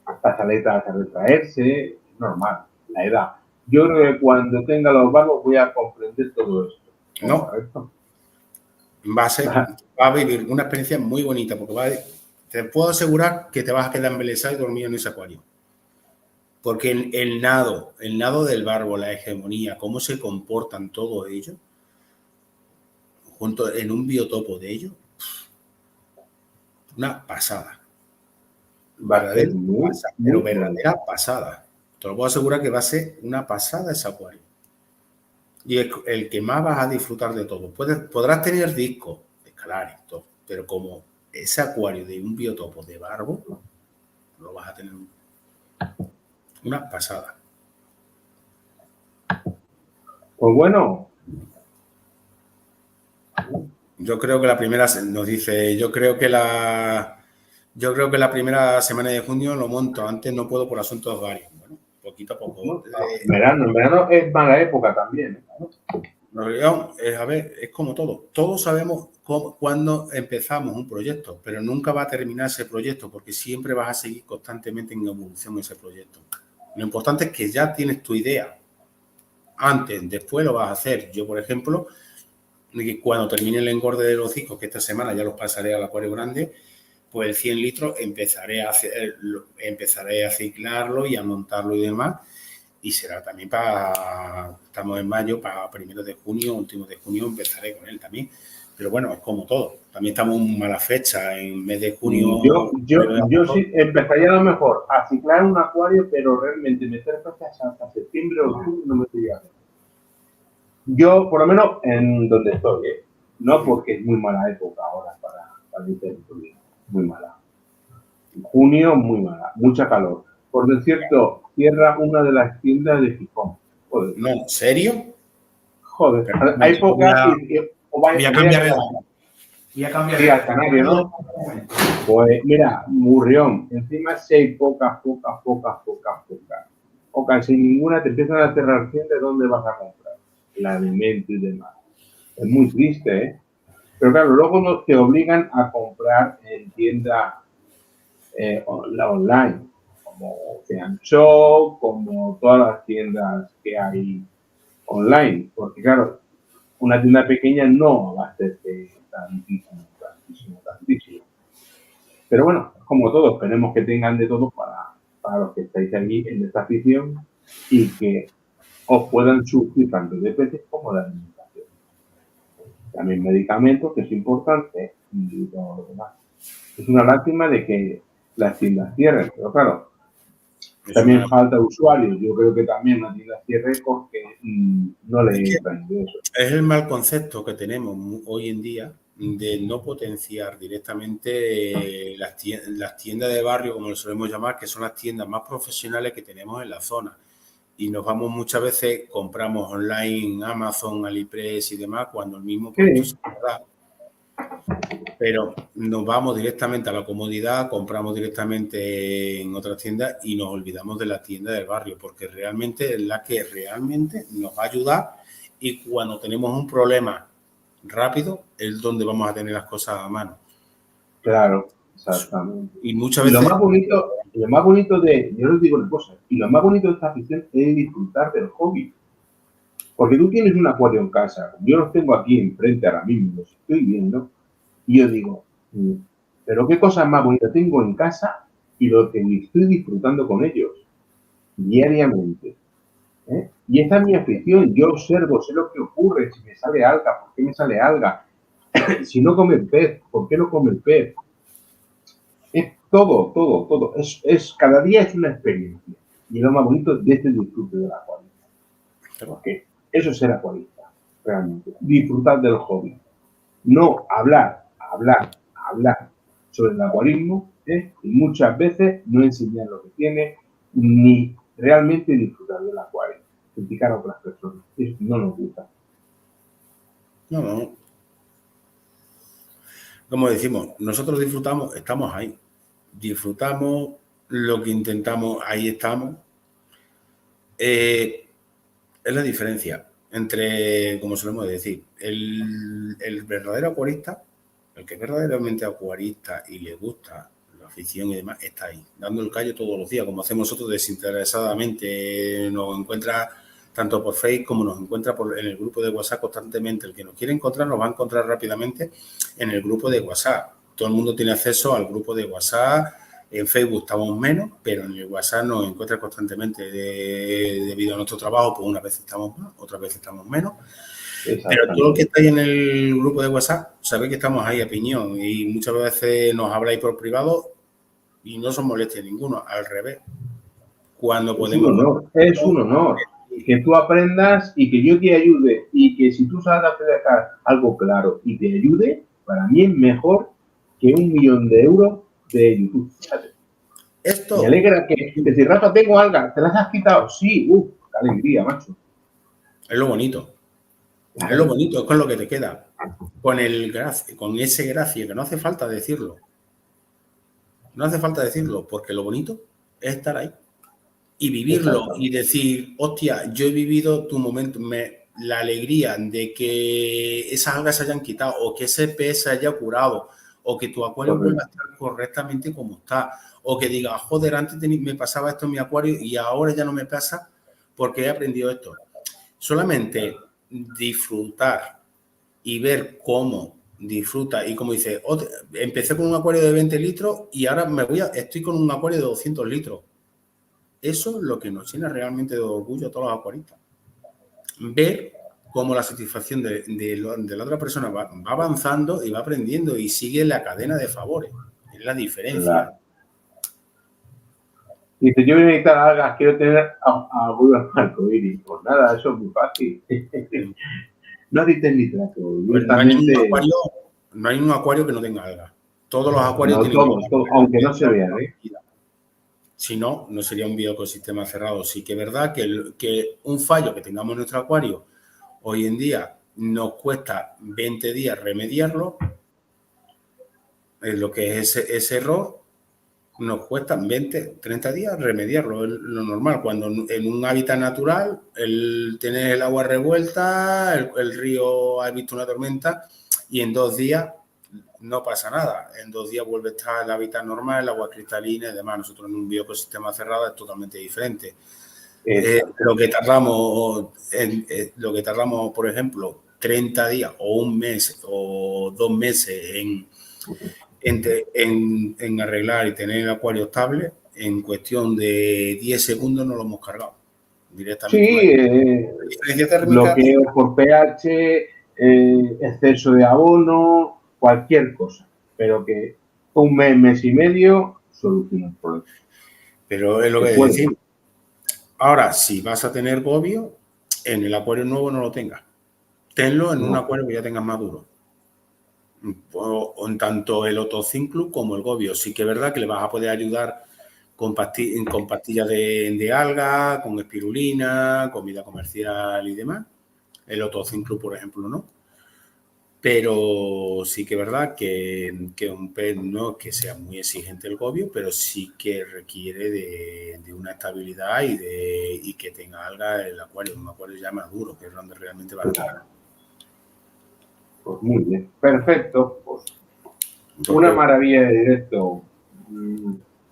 las aletas a retraerse, es normal, la edad. Yo creo que cuando tenga los barbos voy a comprender todo esto. No, ¿correcto? Va a vivir una experiencia muy bonita, porque te puedo asegurar que te vas a quedar embelesado y dormido en ese acuario. Porque el nado del barbo, la hegemonía, cómo se comportan todos ellos, junto en un biotopo de ellos, una pasada. Verdadera pasada. Te lo puedo asegurar que va a ser una pasada ese acuario. Y es el que más vas a disfrutar de todo. Podrás tener discos, escalares, todo, pero como ese acuario de un biotopo de barbo, lo vas a tener una pasada. Pues bueno. Yo creo que la primera, nos dice, yo creo que la primera semana de junio lo monto. Antes no puedo por asuntos varios. Bueno, poquito a poco. Verano es mala época también. A ver, es como todo. Todos sabemos cuándo empezamos un proyecto, pero nunca va a terminar ese proyecto porque siempre vas a seguir constantemente en evolución ese proyecto. Lo importante es que ya tienes tu idea. Antes, después lo vas a hacer. Yo, por ejemplo, cuando termine el engorde de los hocicos, que esta semana ya los pasaré al acuario grande, pues el 100 litros empezaré a ciclarlo y a montarlo y demás. Y será también estamos en mayo, para primeros de junio, últimos de junio, empezaré con él también. Pero bueno, es como todo. También estamos en mala fecha, en mes de junio. Yo sí empezaría a lo mejor a ciclar un acuario, pero realmente meter fechas hasta septiembre o octubre no me diría. Yo, por lo menos, en donde estoy, no porque es muy mala época ahora para el territorio, muy mala. Junio, muy mala, mucha calor. Por cierto, cierra una de las tiendas de Gijón. Joder. No, ¿en serio? Joder, Pero, hay pocas y voy a voy a cambiar quedar. voy a cambiar Sí, al canario, ¿no? Pues mira, Murrión, encima si hay pocas. Pocas, sin ninguna te empiezan a cerrar tiendas, ¿dónde vas a comprar? El alimento y demás. Es muy triste, ¿eh? Pero claro, luego nos te obligan a comprar en tiendas online, como Shop, como todas las tiendas que hay online, porque claro, una tienda pequeña no abastece tantísimo. Pero bueno, como todos, esperemos que tengan de todo para los que estáis allí en esta afición y que os puedan surgir tanto de peces como de alimentación. También medicamentos, que es importante, y todo lo demás. Es una lástima de que las tiendas cierren, pero claro, también falta usuarios. Yo creo que también las tiendas cierren porque no le entran de eso. Es el mal concepto que tenemos hoy en día de no potenciar directamente las tiendas de barrio, como lo solemos llamar, que son las tiendas más profesionales que tenemos en la zona. Y nos vamos muchas veces, compramos online, Amazon, AliExpress y demás, cuando el mismo producto se da. Pero nos vamos directamente a la comodidad, compramos directamente en otras tiendas y nos olvidamos de la tienda del barrio, porque realmente es la que realmente nos va a ayudar y cuando tenemos un problema rápido es donde vamos a tener las cosas a mano. Claro, exactamente. Y muchas veces... Lo más bonito de, yo les digo una cosa, y lo más bonito de esta afición es disfrutar del hobby. Porque tú tienes un acuario en casa, yo los tengo aquí enfrente ahora mismo, los estoy viendo, y yo digo, pero qué cosas más bonitas tengo en casa y lo que estoy disfrutando con ellos diariamente. ¿Eh? Y esta es mi afición, yo observo, sé lo que ocurre, si me sale alga, ¿por qué me sale alga? Si no come el pez, ¿por qué no come el pez? Es todo. Cada día es una experiencia. Y lo más bonito de este disfrute del acuario. Porque eso es ser acuarista, realmente. Disfrutar del hobby. No hablar sobre el acuarismo, y muchas veces no enseñar lo que tiene, ni realmente disfrutar del acuario. Criticar a otras personas. Eso no nos gusta. No. Como decimos, nosotros disfrutamos, estamos ahí. Disfrutamos lo que intentamos, ahí estamos. Es la diferencia entre, como solemos decir, el verdadero acuarista, el que es verdaderamente acuarista y le gusta la afición y demás, está ahí, dando el callo todos los días, como hacemos nosotros desinteresadamente. Nos encuentra tanto por Facebook como nos encuentra en el grupo de WhatsApp constantemente. El que nos quiere encontrar nos va a encontrar rápidamente en el grupo de WhatsApp. Todo el mundo tiene acceso al grupo de WhatsApp. En Facebook estamos menos, pero en el WhatsApp nos encuentra constantemente debido a nuestro trabajo, pues unas veces estamos más, otras veces estamos menos. Pero todo lo que estáis en el grupo de WhatsApp, sabéis que estamos ahí a piñón y muchas veces nos habláis por privado y no os molestia ninguno, al revés. Cuando podemos... Es un honor que tú aprendas y que yo te ayude y que si tú sabes hacer algo claro y te ayude, para mí es mejor que 1 millón de euros de YouTube. Fíjate. Esto... Me alegra que decir, Rafa, tengo alga, ¿te las has quitado? Sí, qué alegría, macho. Es lo bonito. Es lo bonito, es con lo que te queda. Con ese gracia, que no hace falta decirlo. No hace falta decirlo, porque lo bonito es estar ahí. Y vivirlo y decir, hostia, yo he vivido tu momento, la alegría de que esas algas se hayan quitado o que ese pez se haya curado o que tu acuario vuelva a estar correctamente como está o que diga, joder, antes me pasaba esto en mi acuario y ahora ya no me pasa porque he aprendido esto. Solamente disfrutar y ver cómo disfruta y como dice, empecé con un acuario de 20 litros y ahora estoy con un acuario de 200 litros. Eso es lo que nos llena realmente de orgullo a todos los acuaristas. Ver cómo la satisfacción de la otra persona va avanzando y va aprendiendo y sigue la cadena de favores. Es la diferencia. Dice, yo voy a necesitar algas, quiero tener agujas arcoíris. Pues nada, eso es muy fácil. No necesites nitrato. No hay ningún acuario que no tenga algas. Todos los acuarios tienen algas. Aunque no se vean, ¿eh? Si no, no sería un bioecosistema cerrado. Sí que es verdad que un fallo que tengamos en nuestro acuario hoy en día nos cuesta 20 días remediarlo. Lo que es ese error nos cuesta 20, 30 días remediarlo. Es lo normal. Cuando en un hábitat natural, tienes el agua revuelta, el río ha visto una tormenta y en 2 días no pasa nada. En 2 días vuelve a estar el hábitat normal, el agua cristalina y demás. Nosotros en un bioecosistema cerrado es totalmente diferente. Lo que tardamos, por ejemplo, 30 días o un mes o 2 meses en arreglar y tener el acuario estable, en cuestión de 10 segundos nos lo hemos cargado directamente. Sí, bloqueo por pH, exceso de abono, cualquier cosa, pero que un mes y medio soluciona el problema. Pero es lo que decimos. Ahora, si vas a tener gobio, en el acuario nuevo no lo tengas. Tenlo en un acuario que ya tengas maduro. O en tanto el Otocinclus como el gobio. Sí que es verdad que le vas a poder ayudar con pastillas de alga, con espirulina, comida comercial y demás. El Otocinclus, por ejemplo, no. Pero sí que es verdad que un pez no es que sea muy exigente el gobio, pero sí que requiere de una estabilidad y que tenga alga el acuario, un acuario ya maduro, que es donde realmente va a estar. Pues muy bien, perfecto. Pues una maravilla de directo.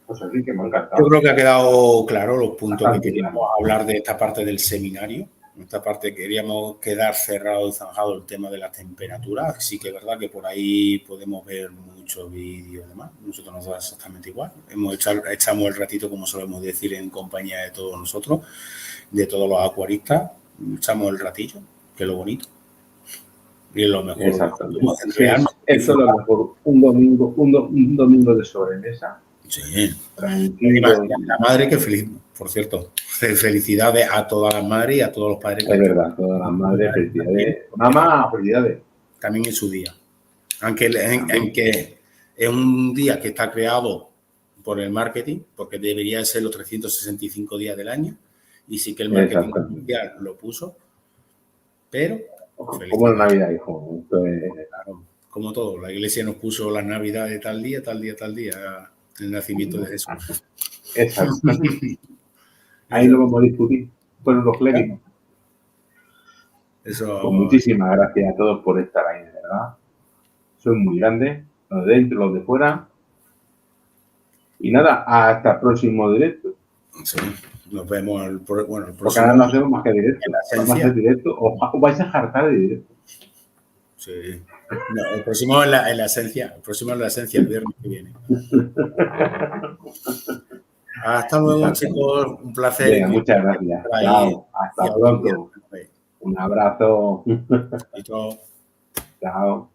Pues así que me ha encantado. Yo creo que ha quedado claro los puntos que queríamos hablar de esta parte del seminario. En esta parte queríamos quedar cerrado y zanjado el tema de las temperaturas. Sí que es verdad que por ahí podemos ver muchos vídeos y demás. Nosotros nos da exactamente igual. Echamos el ratito, como solemos decir, en compañía de todos nosotros, de todos los acuaristas. Echamos el ratillo, que es lo bonito. Y es lo mejor. Exactamente. Eso es lo mejor. Un domingo de sobremesa. Sí. Tranquilo. La madre que feliz, por cierto. Felicidades a todas las madres y a todos los padres. Es verdad, todas las madres, felicidades. Mamá, felicidades. También en su día. Aunque es un día que está creado por el marketing, porque debería ser los 365 días del año. Y sí que el marketing mundial lo puso. Pero... Como la Navidad, hijo. Claro, como todo. La iglesia nos puso las Navidades tal día, el nacimiento de Jesús. Exacto. Ahí lo vamos a discutir con los clérigos. Eso... Pues muchísimas gracias a todos por estar ahí, de verdad. Sois muy grandes, los de dentro, los de fuera. Y nada, hasta el próximo directo. Sí, nos vemos el próximo. Porque ahora no hacemos más que directo. Vamos a hacer directo o vais a jartar de directo. Sí. No, el próximo es la esencia. El próximo es la esencia, el viernes que viene. Hasta luego, chicos. Un placer. Venga, muchas gracias. Chao. Hasta pronto. Un abrazo. Y todo. Chao.